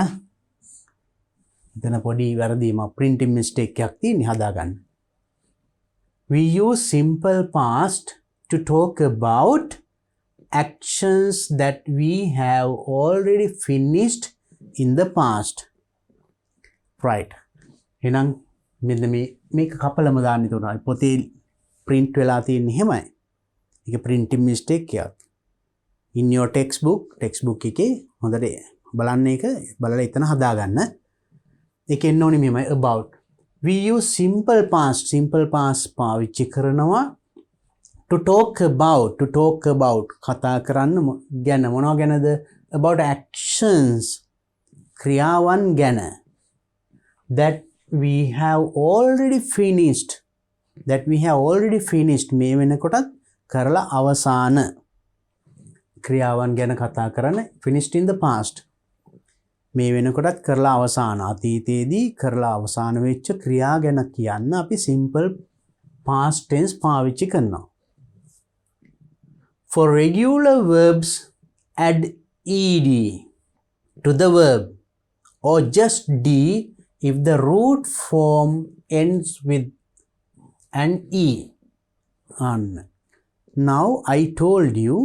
එතන පොඩි වැරදීමක් printing mistake එකක් තියෙන හදාගන්න. We use simple past to talk about actions that we have already finished in the past. Right. එහෙනම් මෙන්න මේක කපලම දාන්න උනා. පොතේ print වෙලා තියෙන්නේ එහෙමයි. ඒක printing mistake එකක්. In your textbook එකේ හොඳට බලන්න ඒක බලලා එතන හදාගන්න. ඒක එන්න ඕනේ මෙහෙමයි about. We use simple past පාවිච්චි කරනවා to talk about කතා කරන්න ගැන මොනවා ගැනද? about actions ක්‍රියාවන් ගැන that we have already finished මේ වෙනකොටත් කරලා අවසාන ක්‍රියාවන් ගැන කතා කරන finished in the past මේ වෙනකොටත් කරලා අවසාන අතීතයේදී කරලා අවසාන වෙච්ච ක්‍රියා ගැන කියන්න අපි simple past tense පාවිච්චි කරනවා. For regular verbs add ed to the verb or just d if the root form ends with an e. Now I told you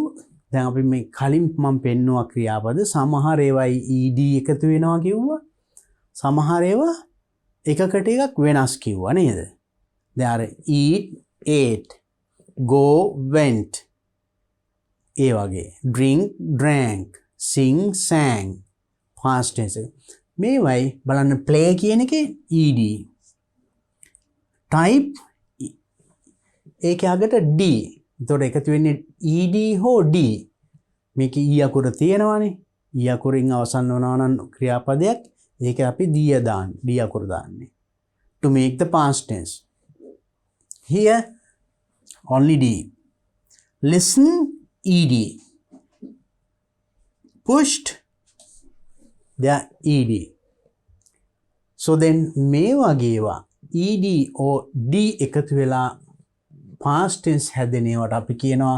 දැන් අපි මේ කලින් මම පෙන්නුවා ක්‍රියාපද සමහර ඒවායි ed එකතු වෙනවා කිව්වා. සමහර ඒවා එකකට එකක් වෙනස් කිව්වා නේද? දැන් අර eat ate, go went, ඒ වගේ drink drank, sing sang, past tense. මේවයි බලන්න play කියන එකේ ed, type ඒකේ අගට d. එතකොට එකතු වෙන්නේ ed හෝ d. මේක e අකුර තියෙනවානේ. e අකුරින් අවසන් වෙනවා නම් ක්‍රියාපදයක් ඒක අපි d අකුර දාන්නේ. To make the past tense. Here only d. Listen ed. Pushed there ed. So then මේ වගේවා ed or d එකතු වෙලා past tense හැදෙනවට අපි කියනවා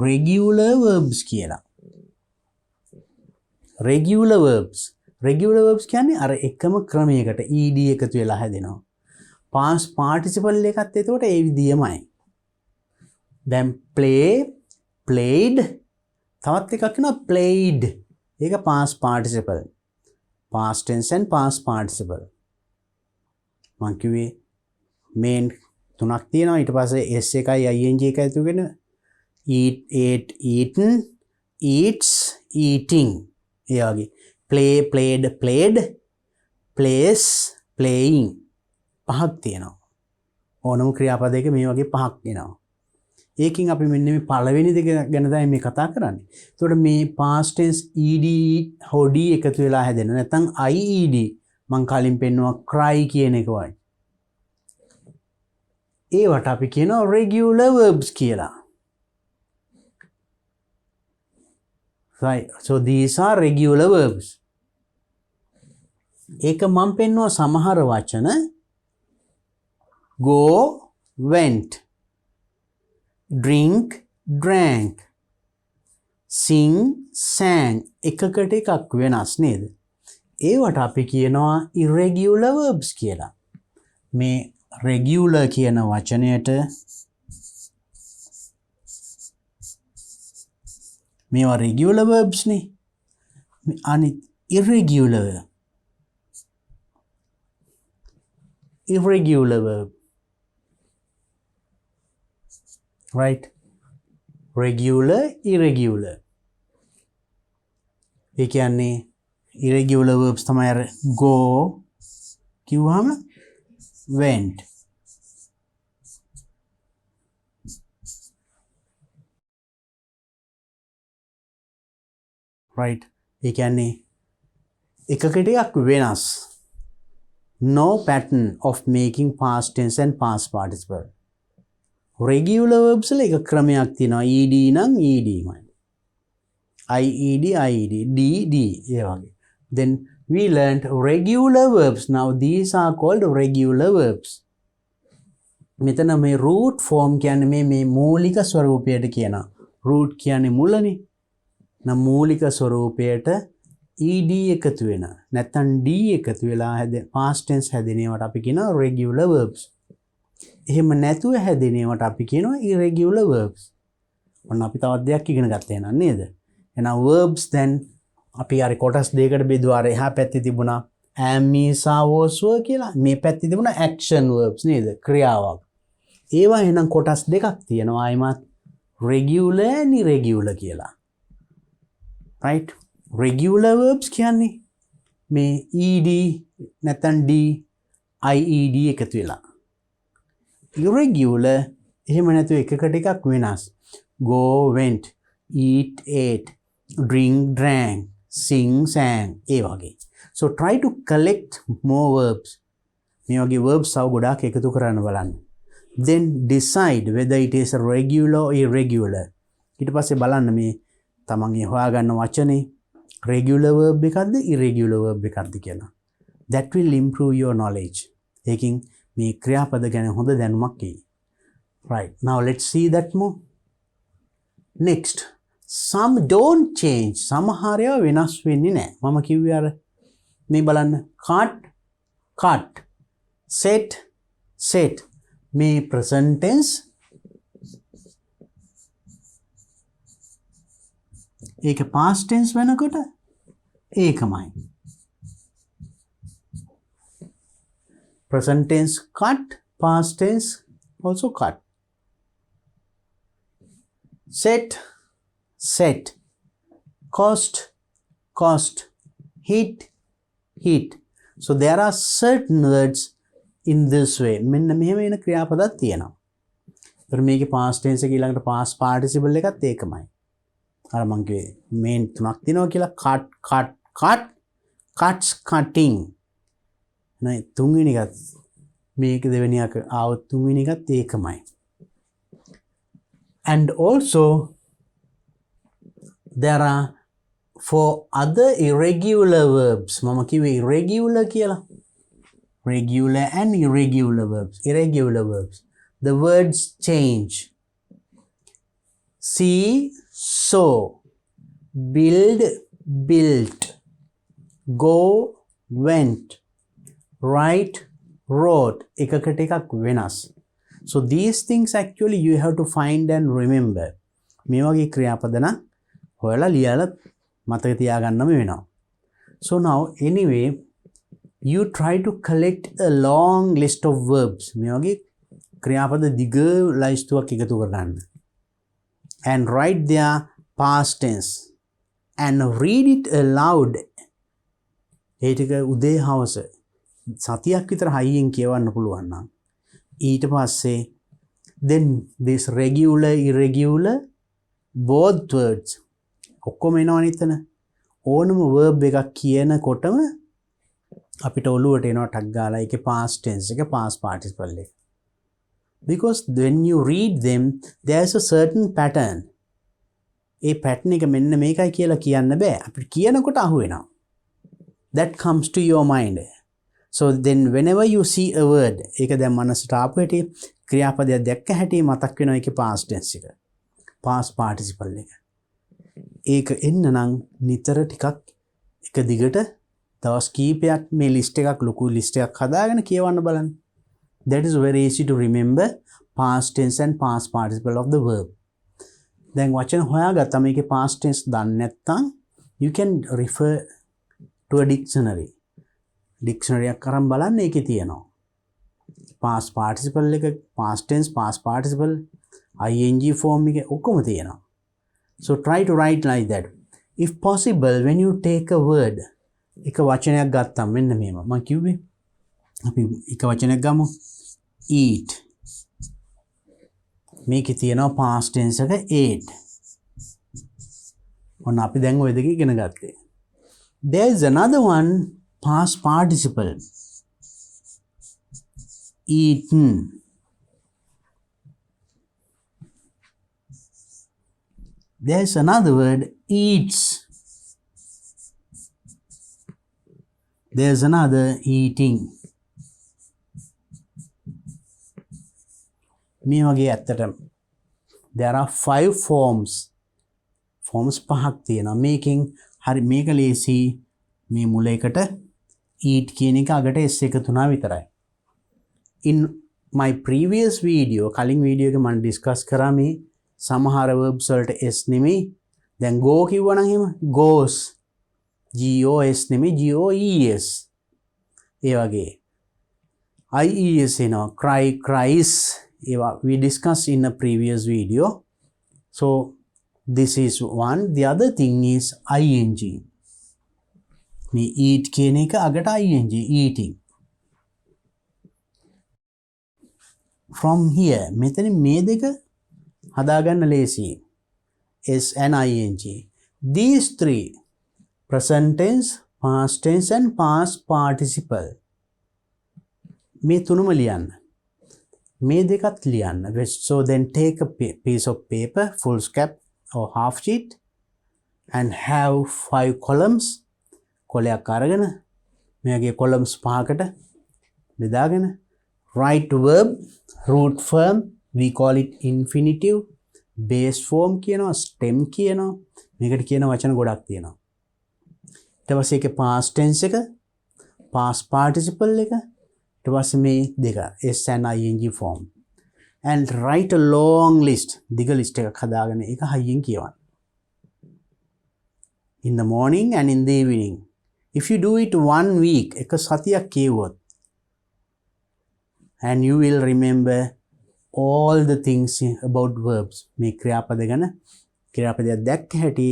regular verbs කියලා. Regular verbs කියන්නේ අර එකම ක්‍රමයකට ed එකතු වෙලා හැදෙනවා. past participle එකත් එතකොට ඒ විදියමයි. දැන් play, played, තවත් එකක් කියනවා played. ඒක past participle. past tense and past participle. මං කිව්වේ main තුනක් තියෙනවා. ඊට පස්සේ s එකයි ing එකයි තුගෙන eat, ate, eaten, eats, eating. ඒ වගේ play, played, played, plays, playing. පහක් තියෙනවා. ඕනම ක්‍රියාපදයක මේ වගේ පහක් එනවා. ඒකින් අපි මෙන්න මේ පළවෙනි දෙක ගැන තමයි මේ කතා කරන්නේ. ඒතකොට මේ past tense ed හෝ d එකතු වෙලා හැදෙන නැත්නම් ied මං කලින් පෙන්නුවා cry කියන එක වයි. ඒවට අපි කියනවා regular verbs කියලා. Right. So these are regular verbs. ඒක මම පෙන්නුවා සමහර වචන go, went, drink, drank, sing, sang. එකකට එකක් වෙනස් නේද? ඒවට අපි කියනවා irregular verbs කියලා. මේ regular කියන වචනයට මේවා regular verbs නේ. අනිත් irregular verb. Right? Regular, irregular. ඒ කියන්නේ irregular verbs තමයි අර go කිව්වම went. Right? ඒ කියන්නේ එකකට එකක් වෙනස්. No pattern of making past tense and past participle. Regular verbs වල එක ක්‍රමයක් තියෙනවා. ed නම් ed මයි. ied ed d ඒ වගේ. Then we learned regular verbs. Now these are called regular verbs. මෙතන මේ root form කියන්නේ මේ මූලික ස්වරූපයට කියනවා. root කියන්නේ මුලනේ. නම් මූලික ස්වරූපයට ed එකතු වෙන නැත්නම් d එකතු වෙලා past tense හැදෙනවට අපි කියනවා regular verbs. එහෙම නැතුව හැදෙනවට අපි කියනවා irregular verbs. ඔන්න අපි තවත් දෙයක් ඉගෙන ගත්තා එහෙනම් නේද? එහෙනම් verbs then අපි අර කොටස් දෙකකට බෙදුවා. අර එහා පැත්තේ තිබුණා am is are was were කියලා. මේ පැත්තේ තිබුණා action verbs නේද? ක්‍රියාවක්. ඒවා එහෙනම් කොටස් දෙකක් තියෙනවා. ආයිමත් regular and irregular කියලා. Right? Regular verbs කියන්නේ මේ ed නැත්නම් d ied එකතු වෙලා. Irregular එහෙම නැතුව එකකට එකක් වෙනස්. Go, went, eat, ate, drink, drank, sing, sang ඒ වගේ. So try to collect more verbs. මේ වගේ verbs සව ගොඩාක් එකතු කරන්න බලන්න. Then decide whether it is regular or irregular. ඊට පස්සේ බලන්න මේ තමන්ගේ හොයාගන්න වචනේ regular verb එකක්ද irregular verb එකක්ද කියලා. That will improve your knowledge. ඒකින් මේ ක්‍රියාපද ගැන හොඳ දැනුමක් එයි. Right. Now let's see that more. Next. Some don't change. සමහර ඒවා වෙනස් වෙන්නේ නැහැ. මම කිව්වේ අර මේ බලන්න cut set මේ present tense ඒක past tense වෙනකොට ඒකමයි. Present tense cut, past tense also cut. Set, cost, hit. So there are certain words in this way. මෙන්න මෙහෙම වෙන ක්‍රියාපදයක් තියෙනවා. ඒතර මේකේ past tense එක ඊළඟට past participle එකත් ඒකමයි. අර මං කිව්වේ main තුනක් තියෙනවා කියලා cuts cutting. නෑ තුන්වෙනි එකත් මේක දෙවෙනි එක ආවොත් තුන්වෙනි එකත් ඒකමයි. And also there are for other irregular verbs. මම කිව්වේ irregular කියලා. Regular and irregular verbs. Irregular verbs. The words change. See, saw. Build, built. Go, went. Write, wrote. එකකට එකක් වෙනස්. So these things actually you have to find and remember. මේ වගේ ක්‍රියාපද නම් හොයලා ලියලා මතක තියාගන්නම වෙනවා. So now anyway you try to collect a long list of verbs. මේ වගේ ක්‍රියාපද දිග ලයිස්තුවක් එකතු කරගන්න. And write their past tense and read it aloud. ඒ ටික උදේ හවස සතියක් විතර හයියෙන් කියවන්න පුළුවන් නම් ඊට පස්සේ then this regular irregular both words ඔක්කොම එනවනේ එතන ඕනම verb එකක් කියනකොටම අපිට ඔළුවට එනවා ටක් ගාලා ඒකේ past tense එක past participle එක because when you read them there's a certain pattern A pattern එක මෙන්න මේකයි කියලා කියන්න බෑ. අපිට කියනකොට අහු වෙනවා. That comes to your mind. So then whenever you see a word, ඒක දැන් මනසට ආපු හැටි ක්‍රියාපදයක් දැක්ක හැටි මතක් වෙනවා ඒකේ past tense එක. past participle එක. ඒක එන්න නම් නිතර ටිකක් එක දිගට දවස් කීපයක් මේ ලිස්ට් එකක් ලොකු ලිස්ට් එකක් හදාගෙන කියවන්න බලන්න. That is very easy to remember past tense and past participle of the verb. දැන් වචන හොයාගත්තා මේකේ past tense දන්නේ නැත්නම් you can refer to a dictionary. dictionary එකක් අරන් බලන්න ඒකේ තියෙනවා. past participle එක past tense past participle ing form එක ඔක්කොම තියෙනවා. So try to write like that. If possible when you take a word එක වචනයක් ගත්තාම මෙන්න මෙහෙම මම කිව්වේ අපි එක වචනයක් ගමු eat මේකේ තියෙනවා past tense එක ate ඔන්න අපි දැන් ওই දෙක ඉගෙන ගත්තේ. There is another one past participle eaten. There is another word eats. There is another eating. මේ වගේ ඇත්තටම there are 5 forms පහක් තියෙනවා. මේකෙන් හරි මේක ලේසි මේ මුල එකට eat කියන එක අගට s එක තුනා විතරයි. In my previous video කලින් වීඩියෝ එකේ මම ඩිස්කස් කරා මේ සමහර verbs වලට s නෙමෙයි. දැන් go කිව්වනම් එහෙම goes GOS නෙමෙයි GOES. ඒ වගේ IES එනවා cry cries. ඒවා we discussed in a previous video. So this is one. The other thing is ing. මේ eat කියන එක අගට ing eating. From here මෙතන මේ දෙක හදාගන්න ලේසි. S and ing. These three present tense, past tense and past participle. මේ තුනම ලියන්න. මේ දෙකත් ලියන්න. So then take a piece of paper, full scap or half sheet and have 5 columns. කොලයක් අරගෙන මේගේ columns 5කට බෙදාගෙන write verb, root form, we call it infinitive, base form කියනවා, stem කියනවා. මේකට කියන වචන ගොඩක් තියෙනවා. ඊට පස්සේ ඒකේ past tense එක, past participle එක, ඊට පස්සේ මේ දෙක s and ing form. And write a long list. දිග list එකක් හදාගෙන ඒක හයියෙන් කියවන්න. In the morning and in the evening. If you do it 1 week, එක සතියක් කියවුවොත් and you will remember all the things about verbs. මේ ක්‍රියාපද ගැන ක්‍රියාපදයක් දැක්ක හැටි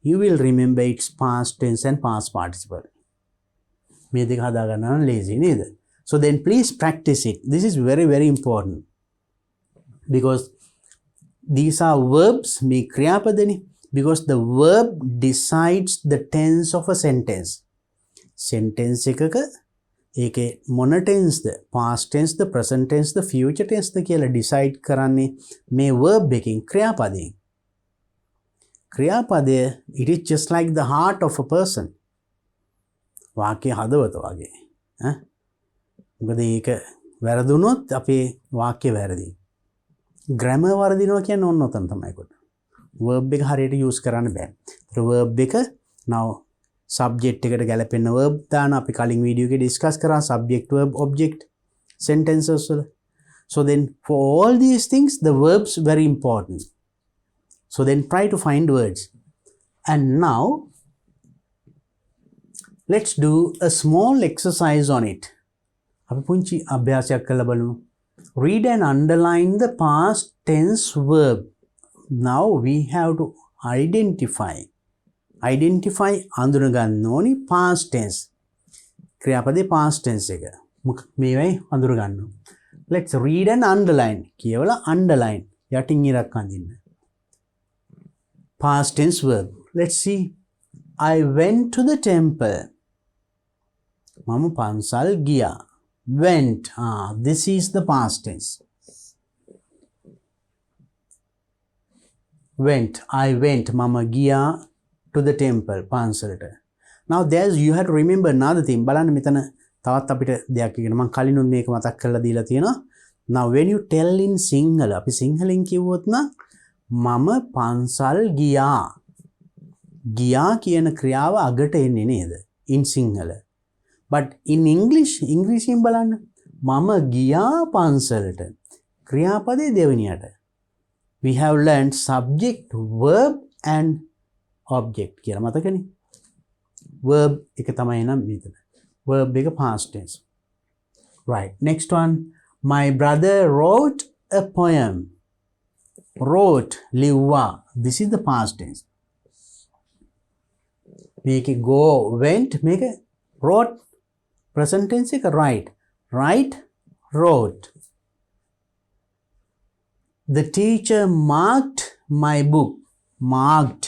you will remember its past tense and past participle. මේ දෙක හදාගන්න නම් lazy නේද? So then please practice it. This is very very important because these are verbs. මේ ක්‍රියාපදනේ because the verb decides the tense of a sentence. Sentence එකක ඒකේ මොන tense ද past tense ද present tense ද future tense ද කියලා decide කරන්නේ මේ verb එකකින් ක්‍රියාපදයෙන්. ක්‍රියාපදය it is just like the heart of a person. වාක්‍ය හදවත වගේ. මොකද ඒක වැරදුනොත් අපේ වාක්‍ය වැරදි. grammar වරදිනවා කියන්නේ ඕන ඔතන තමයි කොට. verb එක හරියට use කරන්න බෑ. ඒතර verb එක now subject එකට ගැලපෙන verb දාන අපි කලින් වීඩියෝ එකේ discuss කරා subject verb object sentences වල. So then for all these things the verbs very important. So then try to find words. And now let's do a small exercise on it. අපි පුංචි අභ්‍යාසයක් කරලා බලමු. Read and underline the past tense verb. Now we have to identify අඳුන ගන්න ඕනි past tense. ක්‍රියාපදේ past tense එක. මේවයි අඳුර ගන්න. Let's read and underline. කියවලා underline යටින් ඉරක් අඳින්න. Past tense verb. Let's see. I went to the temple. මම පන්සල් ගියා. Went. This is the past tense. went. I went. Mama giya to the temple. පාන්සලට. Now there's you have to remember another thing. බලන්න මෙතන තවත් අපිට දෙයක් ඉගෙන මම කලිනුත් මේක මතක් කරලා දීලා තියෙනවා. Now when you tell in Sinhala අපි සිංහලෙන් කිව්වොත් නම් මම පන්සල් ගියා. ගියා කියන ක්‍රියාව අගට එන්නේ නේද? In Sinhala. But in English ඉංග්‍රීසියෙන් බලන්න මම ගියා පන්සලට. ක්‍රියාපදේ දෙවෙනියට. We have learned subject, verb and object කියලා මතකනේ. verb එක තමයි නම් මෙතන. verb එක past tense. Right. Next one. My brother wrote a poem. Wrote, ලිව්වා. This is the past tense. මේක go, went, මේක wrote. Present tense එක write. Write, wrote. The teacher marked my book. Marked.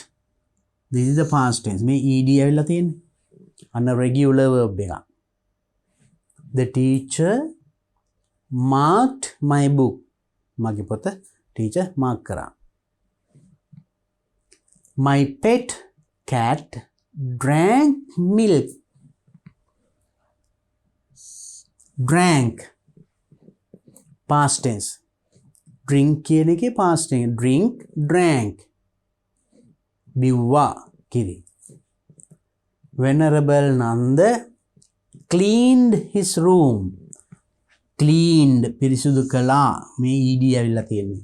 This is the past tense. මේ ed ඇවිල්ලා තියෙන්නේ. අන්න regular verb එක. The teacher marked my book. මගේ පොත teacher mark කරා. My pet cat drank milk. Drank. Past tense. Drink කියන එකේ past tense. Drink, drank. බිව්වා කිරි. Venerable Nanda cleaned his room. Cleaned පිරිසුදු කළා. මේ ed ඇවිල්ලා තියෙන්නේ.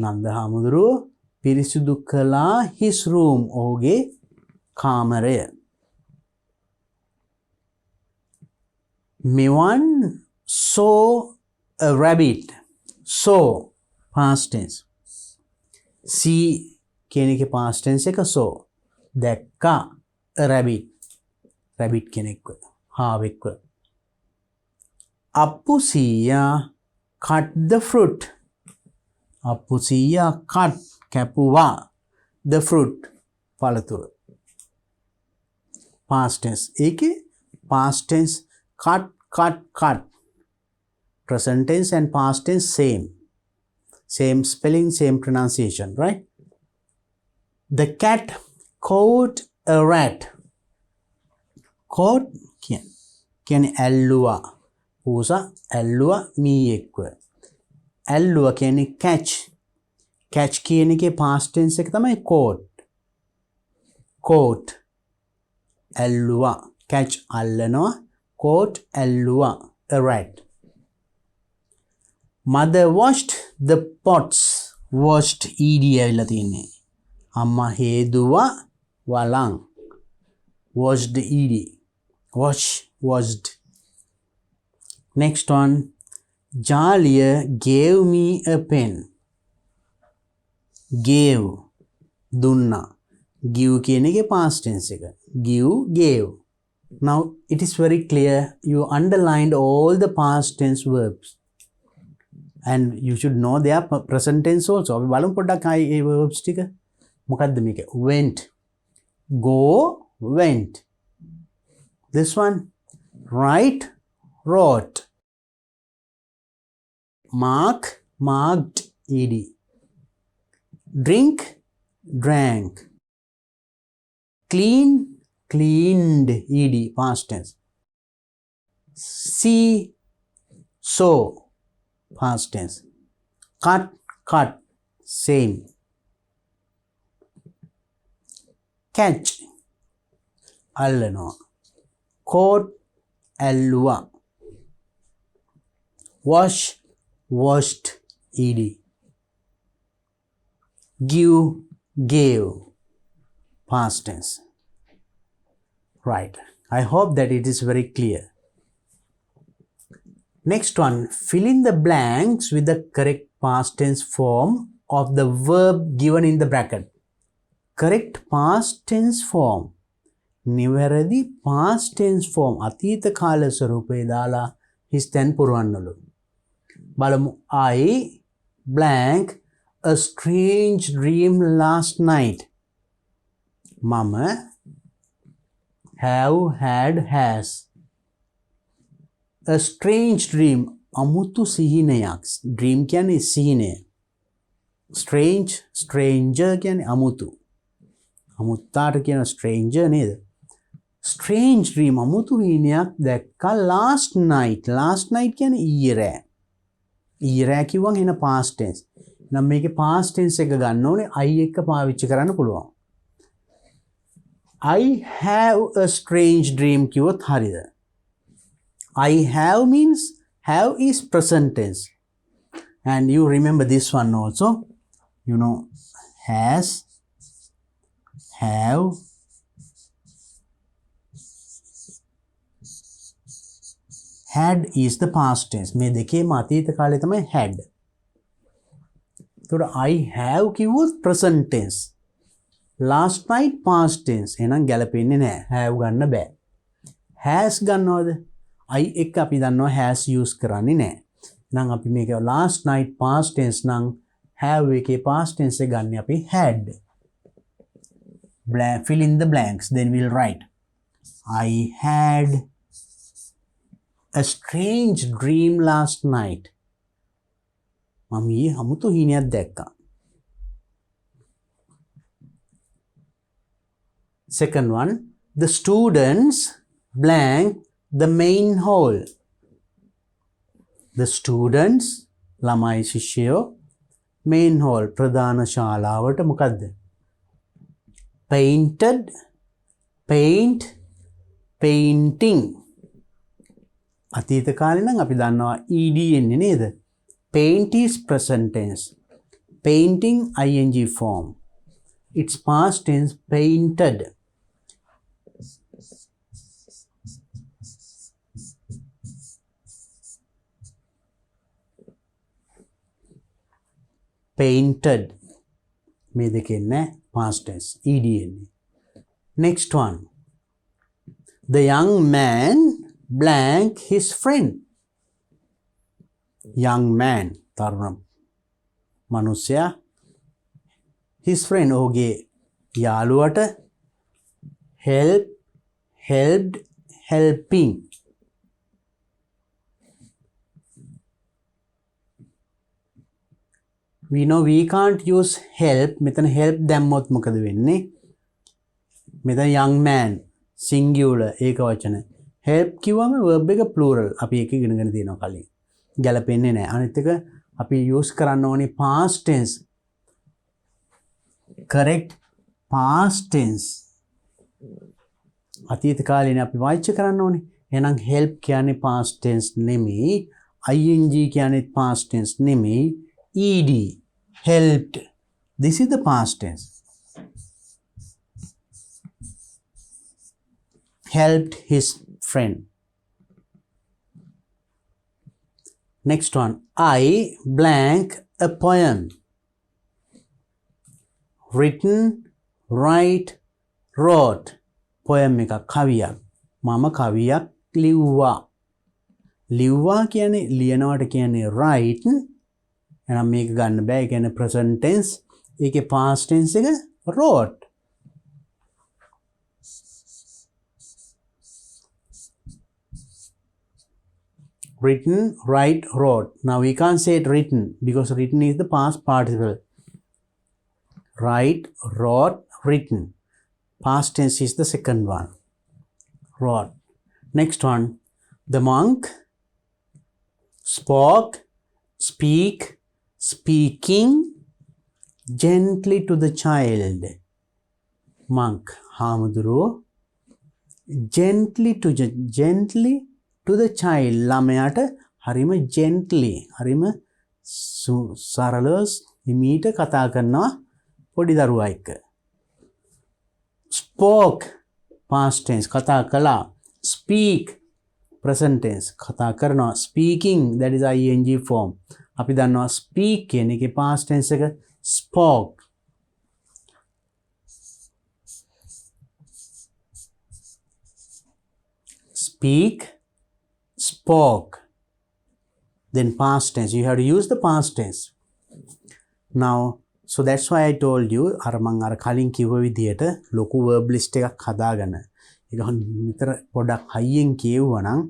නන්ද හාමුදුරුවෝ පිරිසුදු කළා his room. ඔහුගේ කාමරය. මෙවන් saw a rabbit. saw past tense. see කියන එකේ past tense එක saw. දැක්කා a rabbit. rabbit කෙනෙක්ව. හාවෙක්ව. Appu සීයා cut the fruit. Appu සීයා cut කැපුවා the fruit පළතුර. past tense. ඒකේ past tense cut. Present tense and past tense same. Same spelling, same pronunciation, right? The cat caught a rat. Caught කියන්නේ ඇල්ලුවා. පූසා ඇල්ලුවා මීයෙක්ව. ඇල්ලුවා කියන්නේ catch. catch කියන එකේ past tense එක තමයි caught. caught ඇල්ලුවා. catch අල්ලනවා. caught ඇල්ලුවා. a rat. Mother washed the pots. washed ed ඇවිල්ලා තියෙන්නේ. අම්මා හේදුවා වලං. washed ed. washed. Next one. Jalia gave me a pen. gave දුන්නා. give කියන එකේ past tense එක. gave. Now it is very clear you underlined all the past tense verbs and you should know their present tense also. අපි බලමු පොඩ්ඩක් ආයේ ඒ verbs ටික. මොකද්ද මේක? went, go, went. This one, write, wrote. Mark, marked, ed. Drink, drank. Clean, cleaned, ed, past tense. See, saw, past tense. Cut, same. Catch, අල්ලනවා. Caught, ඇල්ලුවා. Wash, washed, ed. Give, gave, past tense. Right. I hope that it is very clear. Next one, fill in the blanks with the correct past tense form of the verb given in the bracket. Correct past tense form. නිවැරදි past tense form. අතීත කාල ස්වරූපේ දාලා හිස් තැන් පුරවන්නලු. බලමු. I blank a strange dream last night. මම have had has a strange dream. අමුතු සිහිනයක්. dream කියන්නේ සිහිනය. strange stranger කියන්නේ අමුතු. අමුත්තාට කියන stranger නේද? Strange dream අමුතු හීනයක් දැක්කා last night. Last night කියන්නේ ඊයේ රෑ. ඊයේ රෑ කිව්වම එන past tense. නම් මේකේ past tense එක ගන්න ඕනේ I එක්ක පාවිච්චි කරන්න පුළුවන්. I have a strange dream කිව්වොත් හරිද? I have means have is present tense. And you remember this one also. You know, has, have, had is the past tense. මේ දෙකේම අතීත කාලේ තමයි had. එතකොට I have කිව්වොත් present tense. Last night past tense. එහෙනම් ගැලපෙන්නේ නැහැ. have ගන්න බෑ. has ගන්නවද? I එක අපි දන්නවා has use කරන්නේ නැහැ. නම් අපි මේක last night past tense නම් have එකේ past tense එක ගන්න අපි had. Fill in the blanks. Then we'll write I had a strange dream last night. මම ඊයේ අමුතු හීනයක් දැක්කා. Second one, the students blank the main hall. The students ළමයි ශිෂ්‍යයෝ main hall ප්‍රධාන ශාලාවට මොකද්ද? Painted, paint, painting. අතීත කාලේ නම් අපි දන්නවා ed එන්නේ නේද? Paint is present tense. Painting ing form. It's past tense painted. Painted. මේ දෙකේ නැහැ past tense ed එන්නේ. Next one. The young man blank his friend. Young man තරුණ මනුස්සයා his friend ඔහුගේ යාළුවට help, helped, helping. We know we can't use help. මෙතන help දැම්මොත් මොකද වෙන්නේ? මෙතන young man singular ඒක වචන. help කිව්වම verb එක plural. අපි ඒක ඉගෙනගෙන තියෙනවා කලින්. ගැලපෙන්නේ නැහැ. අනිත් එක අපි use කරන්න ඕනේ past tense. Correct past tense. අතීත කාලේනේ අපි වාච්‍ය කරන්න ඕනේ. එහෙනම් help කියන්නේ past tense නෙමෙයි. ing කියන්නේ past tense නෙමෙයි. ed helped. This is the past tense. Helped his friend. Next one. I blank a poem. Written, write, wrote. Poem එක කවියක්. මම කවියක් ලිව්වා. ලිව්වා කියන්නේ ලියනවට කියන්නේ write. එහෙනම් මේක ගන්න බෑ. ඒ කියන්නේ present tense. ඒකේ past tense එක wrote. Written, write, wrote. Now we can't say it written because written is the past participle. Write, wrote, written. Past tense is the second one. Wrote. Next one. The monk spoke, speak, speaking gently to the child. Monk, හාමුදුරුවෝ gently to the child. ළමයාට හරිම gently, හරිම සරලව හිමීට කතා කරනවා පොඩි දරුවා එක්ක. Spoke past tense කතා කළා. Speak present tense කතා කරනවා. Speaking that is ing form. අපි දන්නවා speak කියන එකේ past tense එක spoke. Speak, spoke. Then past tense. You have to use the past tense. Now, so that's why I told you අර මං අර කලින් කිව්ව විදිහට ලොකු verb list එකක් හදාගන්න. ඒක නිතර පොඩක් හයියෙන් කියවුවා නම්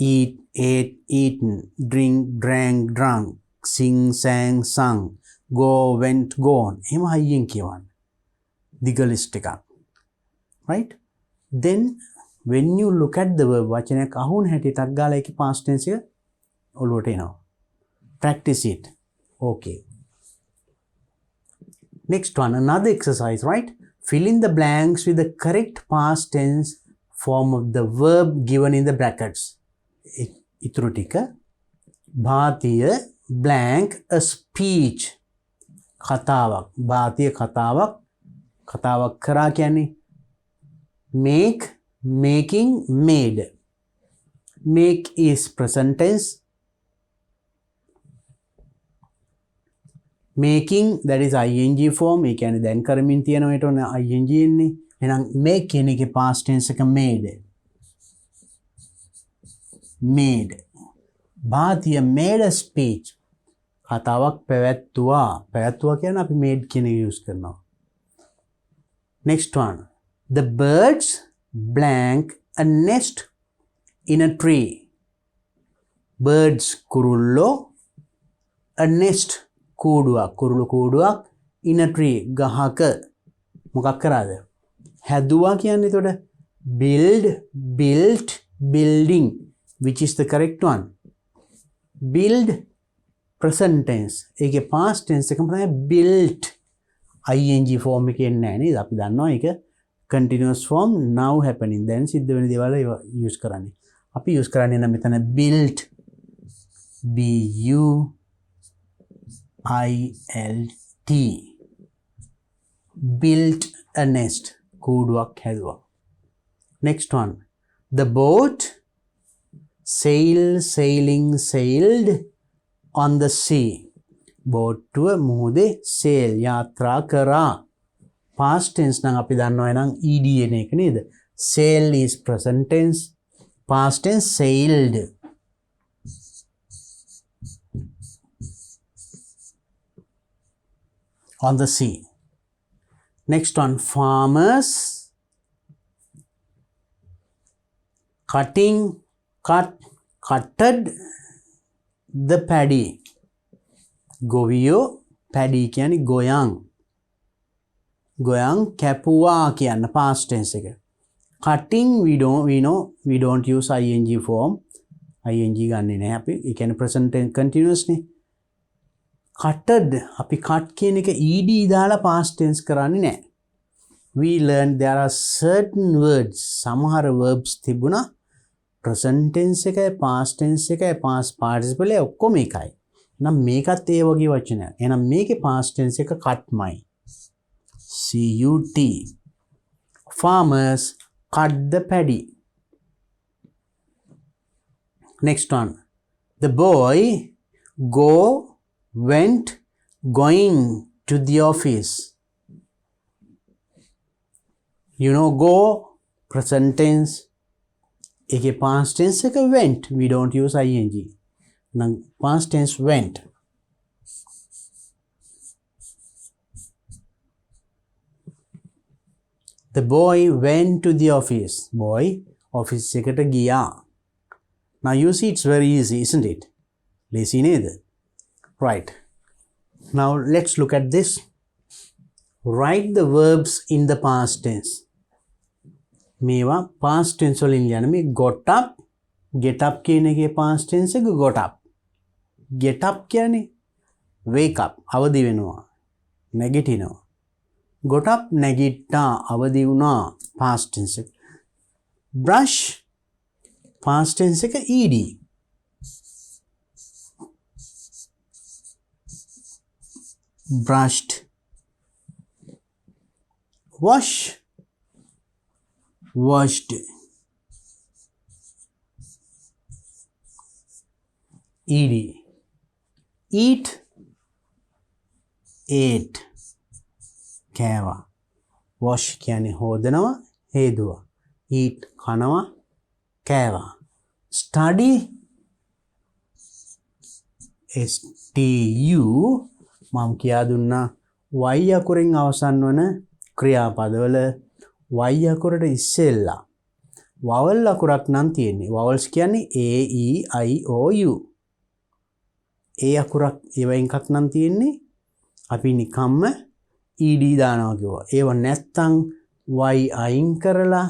eat, ate, eaten, drink, drank, drunk, sing, sang, sung. go, went, gone. එහෙම හයියෙන් කියවන්න. දිග list එකක්. Right? Then when you look at the verb වචනයක් අහුන හැටි ටක් ගාලා ඒකේ past tense එක ඔළුවට එනවා. Practice it. Okay. Next one, another exercise, right? Fill in the blanks with the correct past tense form of the verb given in the brackets. ඉතුරු ටික භාතිය blank a speech. කතාවක්. භාතිය කතාවක් කරා කියන්නේ make, making, made. Make is present tense. Making, that is ing form. ඒ කියන්නේ දැන් කරමින් තියෙනවා ඊට ඕන ing ඉන්නේ. එහෙනම් make කියන එකේ past tense එක made. Made. භාතිය made a speech. කතාවක් පැවැත්තුවා. පැවැත්තුවා කියන්නේ අපි made කියන එක use කරනවා. Next one. The birds blank a nest in a tree. Birds කුරුල්ලෝ a nest කූඩුවක් කුරුළු කූඩුවක් in a tree ගහක මොකක් කරාද හැදුවා කියන්නේ එතකොට build built building which is the correct one build present tense ඒකේ past tense එකම තමයි built ing form එකේ එන්නේ නැහැ නේද අපි දන්නවා ඒක continuous form now happening දැන් සිද්ධ වෙන දේවල් use කරන්නේ අපි use කරන්නේ නම් මෙතන built b u ILT built a nest කූඩුවක් හැදුවා next one the boat sailed on the sea බෝට්ටුව මුහුදේ sail යාත්‍රා කරා past tense නම් අපි දන්නවා එහෙනම් ed එන එක නේද sail is present tense past tense sailed on the sea. Next one, farmers cutted the paddy. Govio paddy කියන්නේ ගොයන්. ගොයන් කැපුවා කියන past tense එක. Cutting we don't use ing form. ing ගන්නෙ නැහැ අපි. ඒ කියන්නේ present tense continuous නේ. Cutted අපි cut කියන එක ed දාලා past tense කරන්නේ නැහැ. We learned there are certain words සමහර verbs තිබුණා present tense එකයි past tense එකයි past participle ඔක්කොම එකයි. එහෙනම් මේකත් ඒ වගේ වචනයක්. එහෙනම් මේකේ past tense එක cutමයි. cut. Farmers cut the paddy. Next one. The boy went going to the office. You know go present tense eke past tense එක went we don't use ing now past tense went the boy went to the office boy office එකට ගියා now you see it's very easy isn't it lazy නේද right now let's look at this write the verbs in the past tense මේවා past tense වලින් ලියන මේ got up get up කියන එකේ past tense එක got up get up කියන්නේ wake up අවදි වෙනවා නැගිටිනවා got up නැගිට්ටා අවදි වුණා past tense එක brush past tense එක ed brushed wash washed ed eat ate කෑවා wash කියන්නේ හොදනවා හේදුවා eat කනවා කෑවා study stu මම කියා දුන්නා y අකුරෙන් අවසන් වන ක්‍රියාපදවල y අකුරට ඉස්සෙල්ලා vowel අකුරක් නම් තියෙන්නේ vowels කියන්නේ a e i o u a අකුරක් ඒවෙන් එකක් නම් තියෙන්නේ අපි නිකම්ම ed දානවා කිව්වා. ඒව නැත්තම් y අයින් කරලා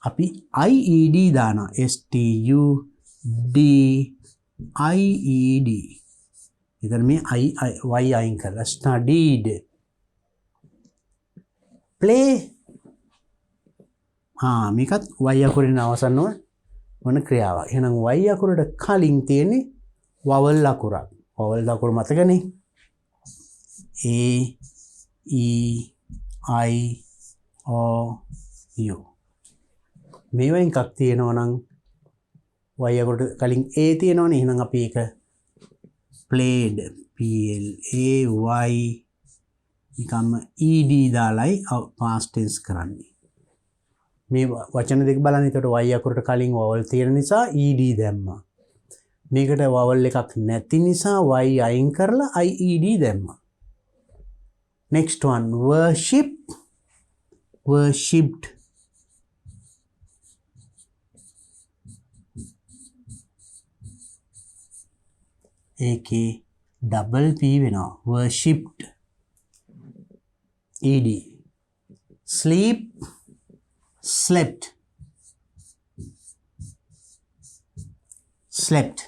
අපි ied දානවා. studied. එතන මේ y අයින් කරලා studied. play. මේකත් y අකුරෙන් අවසන් වන ක්‍රියාවක්. එහෙනම් y අකුරට කලින් තියෙන්නේ vowel අකුරක්. vowel අකුර මතකනේ. a e i o u. මේවෙන් එකක් තියෙනවා නම් y අකුරට කලින් a තියෙනවනේ. එහෙනම් අපි ඒක played p l a y නිකම්ම ed දාලයි past tense කරන්නේ. මේ වචන දෙක බලන්න. එතකොට y අකුරට කලින් vowel තියෙන නිසා ed දැම්මා. මේකට vowel එකක් නැති නිසා y අයින් කරලා ied දැම්මා. next one worship. worshipped. ඒකේ double p වෙනවා. worshipped. ed. sleep. slept. slept.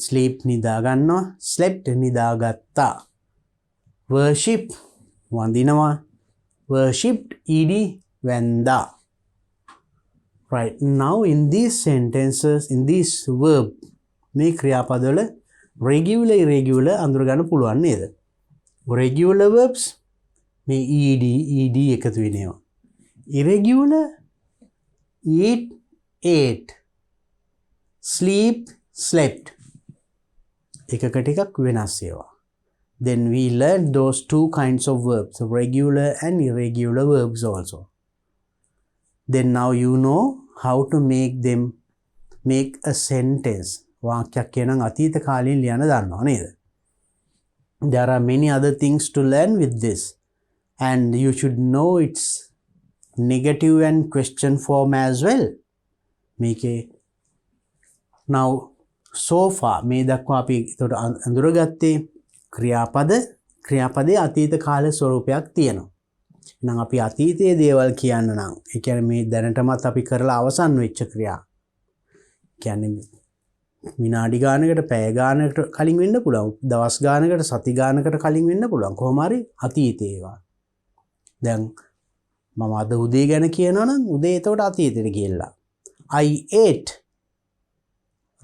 sleep නිදා ගන්නවා. slept නිදාගත්තා. worship වඳිනවා. worshipped ed වැන්දා. right, now in these sentences, in this verb, මේ ක්‍රියාපදවල regular irregular අඳුර ගන්න පුළුවන් නේද? regular verbs මේ ed එකතු වෙනවා. irregular eat ate, sleep slept. එකකට එකක් වෙනස් ඒවා. then we learned those two kinds of verbs, regular and irregular verbs also. then now you know how to make a sentence. වාක්‍යයක් කියනනම් අතීත කාලයෙන් ලියන්න දන්නවා නේද? there are many other things to learn with this, and you should know its negative and question form as well. මේකේ now so far මේ දක්වා අපි ඒකට අඳුරගත්තේ ක්‍රියාපදයේ අතීත කාල ස්වරූපයක් තියෙනවා. එහෙනම් අපි අතීතයේ දේවල් කියන්න නම් ඒ කියන්නේ මේ දැනටමත් අපි කරලා අවසන් වෙච්ච ක්‍රියා. කියන්නේ විනාඩි ගානකට පැය ගානකට කලින් වෙන්න පුළුවන්. දවස් ගානකට සති ගානකට කලින් වෙන්න පුළුවන්. කොහොම හරි අතීතේ ඒවා. දැන් මම අද උදේ ගැන කියනවා නම් උදේ එතකොට අතීතෙට ගියලා. I ate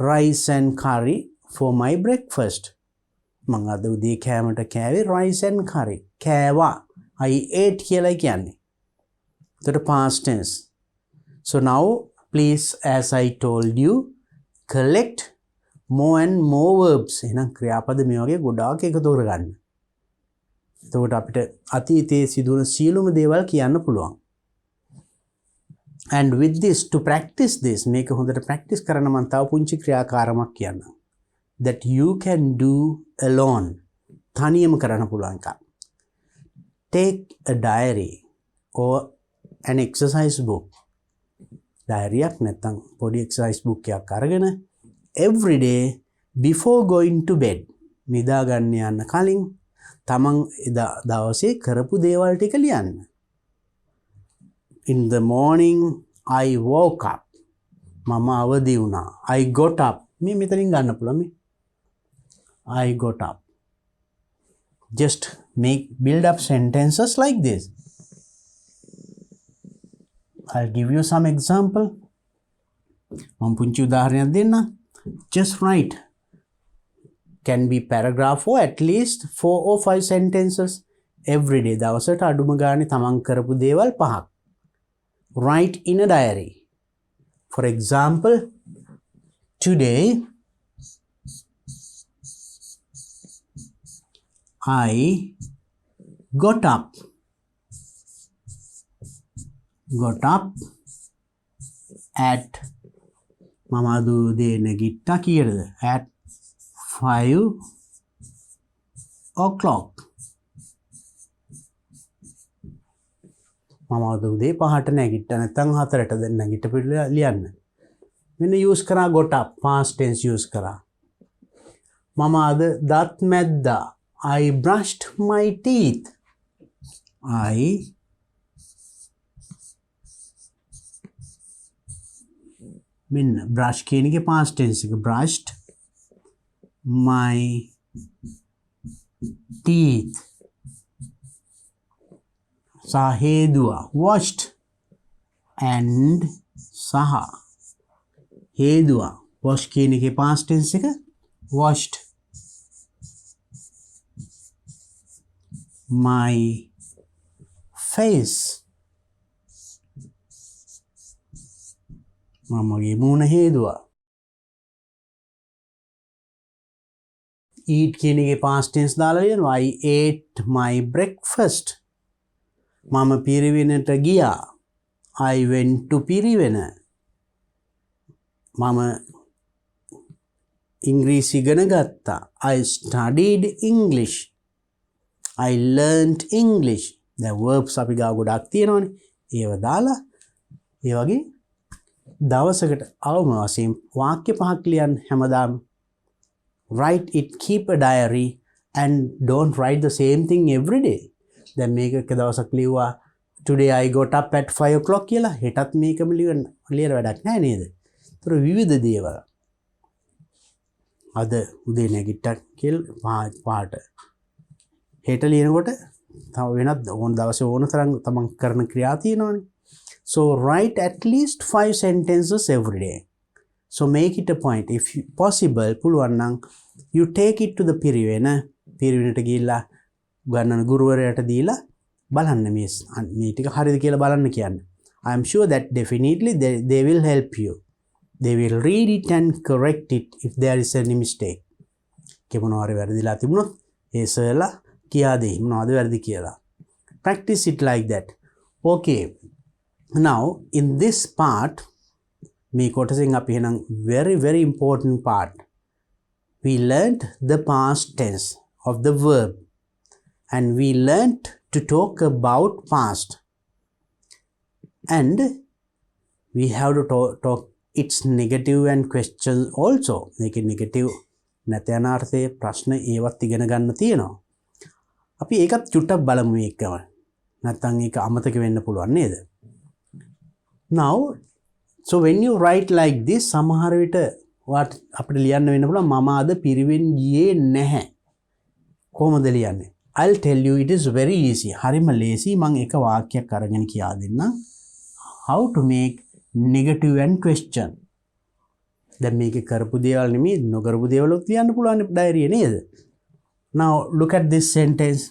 rice and curry for my breakfast. මම අද උදේ කෑමට කෑවේ rice and curry. කෑවා. I ate කියලා කියන්නේ. එතකොට past tense. So now please, as I told you, collect more and more verbs. එහෙනම් ක්‍රියාපද මේ වගේ ගොඩාක් එකතු කරගන්න. එතකොට අපිට අතීතයේ සිදුවන සියලුම දේවල් කියන්න පුළුවන්. and with this, to practice this, මේක හොඳට practice කරන්න මම තව පුංචි ක්‍රියාකාරමක් කියන්නම්. that you can do alone. තනියම කරන්න පුළුවන් එකක්. take a diary or an exercise book. diary එකක් නැත්නම් පොඩි exercise book එකක් අරගෙන every day before going to bed, නිදා ගන්න යන්න කලින් තමන් දවසේ කරපු දේවල් ටික ලියන්න. in the morning I woke up. මම අවදි වුණා. I got up. මේ මෙතනින් ගන්න පුළුවන් මේ. I got up. Just build up sentences like this. I'll give you some example. මම පුංචි උදාහරණයක් දෙන්න. Just write. Can be paragraph or at least 4 or 5 sentences every day. දවසට අඩුම ගානේ තමන් කරපු දේවල් 5ක්. Write in a diary. For example, today I got up. At මම අද උදේ නැගිට්ටා කීයටද? At 5 o'clock. මම අද උදේ 5ට නැගිට්ටා නැත්නම් 4ට දැන් නැගිටපු ලියන්න. මෙන්න use කරා got up, past tense use කරා. මම අද දත් මැද්දා. I brushed my teeth. I මෙන්න brush කියන එකේ past tense එක brushed my teeth. සහ හේදුවා washed and සහ හේදුවා wash කියන එකේ past tense එක washed my face. මමගේ මූණ හේදුවා. eat කියන එකේ past tense දාලා ලියනවා I ate my breakfast. මම පිරිවෙනට ගියා. I went to පිරිවෙන. මම ඉංග්‍රීසි ඉගෙන ගත්තා. I studied English. I learned English. දැන් verbs අපි ගාව ගොඩක් තියෙනවානේ. ඒව දාලා ඒ වගේ දවසකට අවම වශයෙන් වාක්‍ය පහක් ලියන්න හැමදාම. Write it, keep a diary and don't write the same thing every day. දැන් මේක එක දවසක් ලිව්වා today I got up at 5 o'clock කියලා හෙටත් මේකම ලියන්න වැඩක් නැහැ නේද? ඒතර විවිධ දේවල්. අද උදේ නැගිට්ටා කියලා පාට හෙට ලියනකොට තව වෙනත් ඕන දවසේ ඕන තරම් තමන් කරන ක්‍රියා තියෙනවානේ. So write at least 5 sentences every day. So make it a point. If possible, පුළුවන් නම් you take it to the පිරිවෙනට ගිහිල්ලා ගන්නන ගුරුවරයාට දීලා බලන්න මේ ටික හරියද කියලා බලන්න කියන්න. I am sure that definitely they will help you. They will read it and correct it if there is any mistake. මොනවාරි වැරදිලා තිබුණොත් ඒ සර්ලා කියා දෙයි මොනවද වැරදි කියලා. Practice it like that. Okay. Now in this part මේ කොටසෙන් අපි එහෙනම් very important part. We learned the past tense of the verb and we learned to talk about past and we have to talk its negative and questions also. මේකේ negative නැත්නම් අර්ථයේ ප්‍රශ්න ඒවත් ඉගෙන ගන්න තියෙනවා. අපි ඒකත් චුට්ටක් බලමු මේකම. නැත්නම් ඒක අමතක වෙන්න පුළුවන් නේද? Now so when you write like this සමහර විට අපිට ලියන්න වෙන්න පුළුවන් මම අද පිරිවෙන් ගියේ නැහැ. කොහොමද ලියන්නේ? I'll tell you it is very easy. හරිම ලේසි. මම එක වාක්‍යයක් අරගෙන කියා දෙන්නම්. How to make negative and question. දැන් මේක කරපු දේවල් නෙමෙයි නොකරපු දේවලුත් ලියන්න පුළුවන් ඩයරියේ නේද? Now look at this sentence.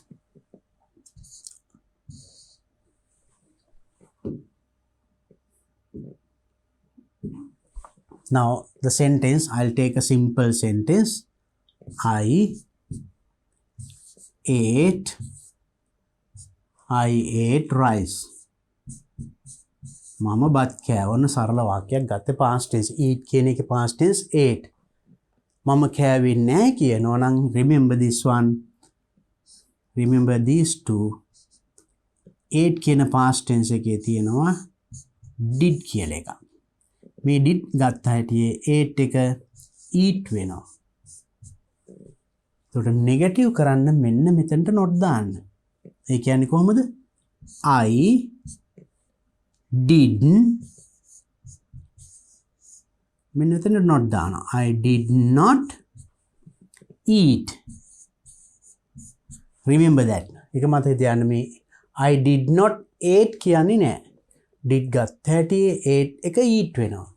Now the sentence, I'll take a simple sentence. I ate rice. මම බත් කෑවන සරල වාක්‍යයක් ගත්තේ past tense. eat කියන එකේ past tense ate. මම කෑවේ නැහැ කියනවා නම් remember this one. Remember these two. ate කියන past tense එකේ තියෙනවා did කියලා එකක්. මේ did ගත්ත හැටියේ ate එක eat වෙනවා. ඒකට නෙගටිව් කරන්න මෙන්න මෙතනට not දාන්න. ඒ කියන්නේ කොහොමද? I didn't මෙන්න මෙතන not දානවා. I did not eat. Remember that. ඒක මතක තියාගන්න මේ I did not ate කියන්නේ නෑ. did ගත්ත හැටියේ ate එක eat වෙනවා.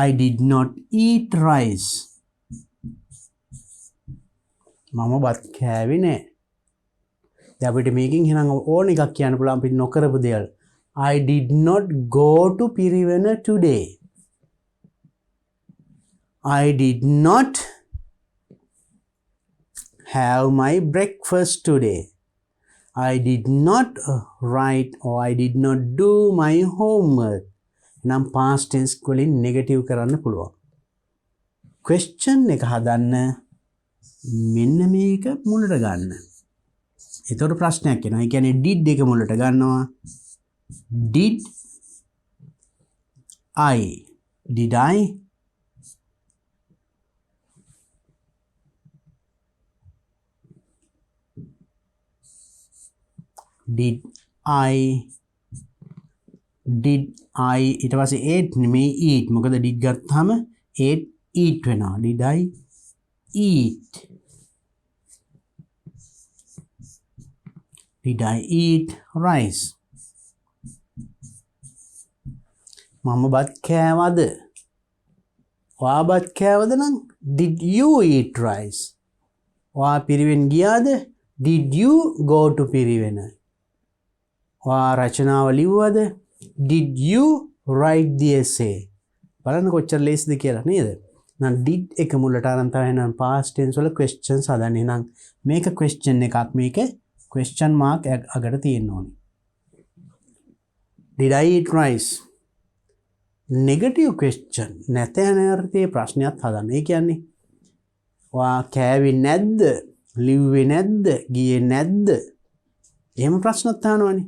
I did not eat rice. මම බත් කෑවේ නෑ. දැන් අපිට මේකෙන් එහෙනම් ඕන එකක් කියන්න පුළුවන් අපි නොකරපු දේවල්. I did not go to Piriven today. I did not have my breakfast today. I did not write or I did not do my homework. නම් past tense වලින් negative කරන්න පුළුවන්. question එක හදන්න මෙන්න මේක මුලට ගන්න. එතකොට ප්‍රශ්නයක් එනවා. ඒ කියන්නේ did එක මුලට ගන්නවා. Did I did I ඊට පස්සේ ate නෙමෙයි eat. මොකද did ගත්තාම ate eat වෙනවා. Did I eat? Did I eat rice? මම බත් කෑවද? ඔයා බත් කෑවද නම් did you eat rice? ඔයා පිරිවෙන් ගියාද? Did you go to Piriven? ඔයා රචනාව ලිව්වද? Did you write the essay? බලන්න කොච්චර ලේසිද කියලා නේද? නම් did එක මුලට අරන් තමයි නම් past tense වල questions හදන්නේ. නම් මේක question එකක්, මේක question mark අගට තියෙන්න ඕනේ. Did I eat rice? Negative question. නැත යන අර්ථයේ ප්‍රශ්නයක් හදන්න. ඒ කියන්නේ ඔයා කෑවේ නැද්ද? ලිව්වේ නැද්ද? ගියේ නැද්ද? එහෙම ප්‍රශ්නත් අහනවනේ.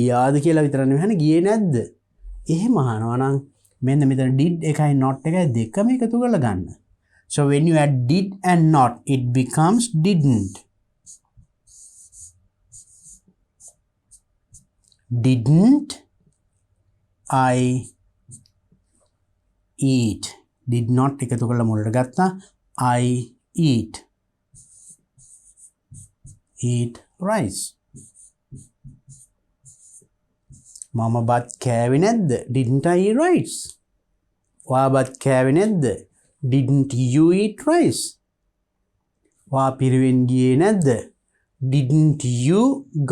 ගියාද කියලා විතර නෙවෙයි අහන්නේ, ගියේ නැද්ද? එහෙම අහනවා නම් මෙන්න මෙතන did එකයි not එකයි දෙකම එකතු කරලා ගන්න. So when you add did and not, it becomes didn't. Didn't I eat? Did not එකතු කරලා මුලට ගත්තා. I eat rice. මම බත් කෑවේ නැද්ද? Didn't I eat rice? ඔයා බත් කෑවේ නැද්ද? Didn't you eat rice? ඔයා පිරිවෙන් ගියේ නැද්ද? Didn't you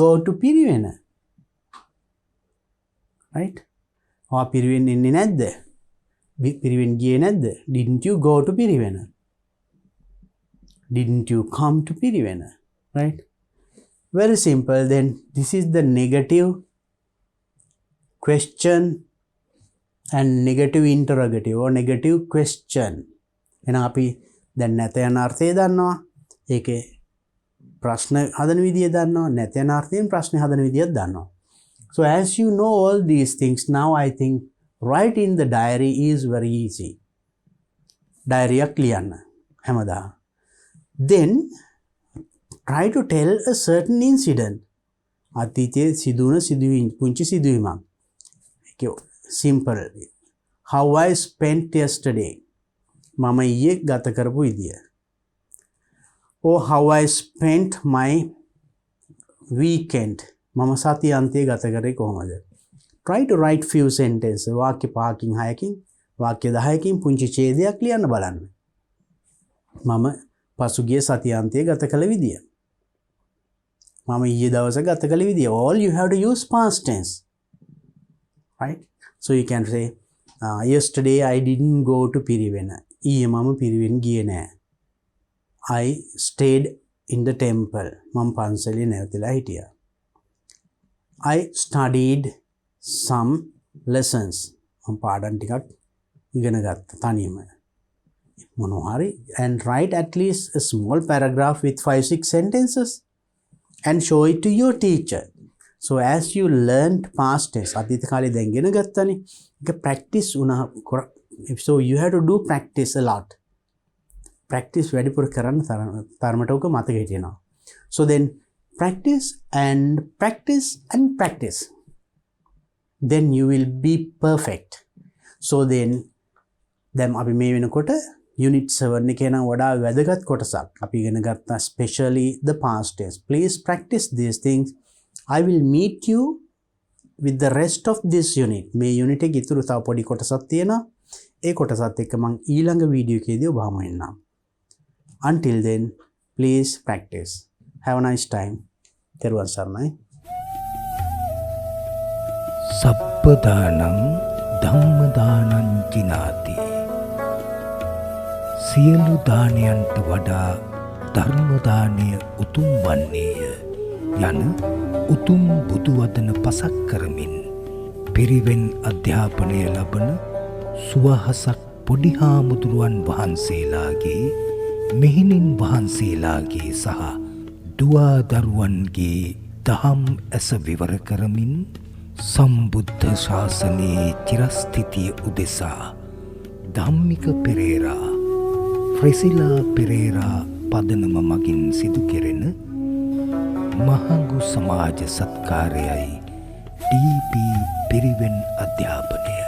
go to Piriven? Right? ඔයා පිරිවෙන් එන්නේ නැද්ද? පිරිවෙන් ගියේ නැද්ද? Didn't you go to Piriven? Didn't you come to Piriven? Right? Very simple. Then this is the negative question and negative interrogative or negative question. එහෙනම් අපි දැන් නැත යන අර්ථය දන්නවා. ඒකේ ප්‍රශ්න හදන විදිය දන්නවා. නැත යන අර්ථයෙන් ප්‍රශ්න හදන විදියත් දන්නවා. So as you know all these things, now I think writing the diary is very easy. Diary එක ලියන්න හැමදාම. Then try to tell a certain incident. අතීතයේ සිදුවන පුංචි සිදුවීමක්. Simple. How I spent yesterday. මම ඊයේ ගත කරපු විදිය. Or how I spent my weekend. මම සතිය අන්තයේ ගත කරේ කොහොමද? Try to write few sentences. වාක්‍ය 5කින් 6කින් වාක්‍ය 10කින් පුංචි ඡේදයක් ලියන්න බලන්න. මම පසුගිය සතිය අන්තයේ ගත කළ විදිය. මම ඊයේ දවසේ ගත කළ විදිය. All you have to use past tense. Right? So you can say, yesterday I didn't go to Piriven. ඊයේ මම පිරිවෙන් ගියේ නෑ. I stayed in the temple. මම පන්සලේ නැවතිලා හිටියා. I studied some lessons. මම පාඩම් ටිකක් ඉගෙන ගත්තා තනියම. මොනවා හරි. And write at least a small paragraph with 5-6 sentences and show it to your teacher. So as you learned past tense, අතීත කාලේ දැන් ඉගෙන ගත්තනේ. ඒක practice වුණා. So you have to do practice a lot. Practice වැඩිපුර කරන්න තරමට උක මතක හිටිනවා. So then practice and practice and practice. Then you will be perfect. So then අපි මේ වෙනකොට unit 7 එකේ නම් වඩා වැදගත් කොටසක් අපි ඉගෙන ගත්තා, especially the past tense. Please practice these things. I will meet you with the rest of this unit. මේ unit එකේ ඉතුරු තව පොඩි කොටසක් තියෙනවා. ඒ කොටසත් එක්ක මම ඊළඟ වීඩියෝ එකේදී ඔබ හමු වෙන්නම්. Until then, please practice. Have a nice time. තෙරුවන් සරණයි. සබ්බදානං ධම්මදානං ජිනාති. සියලු දානයන්ට වඩා ධර්ම දානය උතුම් වන්නේය යන උතුම් බුදු වදන පසක් කරමින් පිරිවෙන් අධ්‍යාපනය ලබන සුවහසක් පොඩි හාමුදුරුවන් වහන්සේලාගේ, මෙහෙණින් වහන්සේලාගේ සහ දුවා දරුවන්ගේ දහම් ඇස විවර කරමින් සම්බුද්ධ ශාසනයේ චිරස්ථිතිය උදෙසා ධම්මික පෙරේරා, ෆ්‍රෙසිලා පෙරේරා පදනම මගින් සිදු කෙරෙන මහඟු සමාජ සත්කාරයයි ඩීපී පිරිවෙන් අධ්‍යාපනය.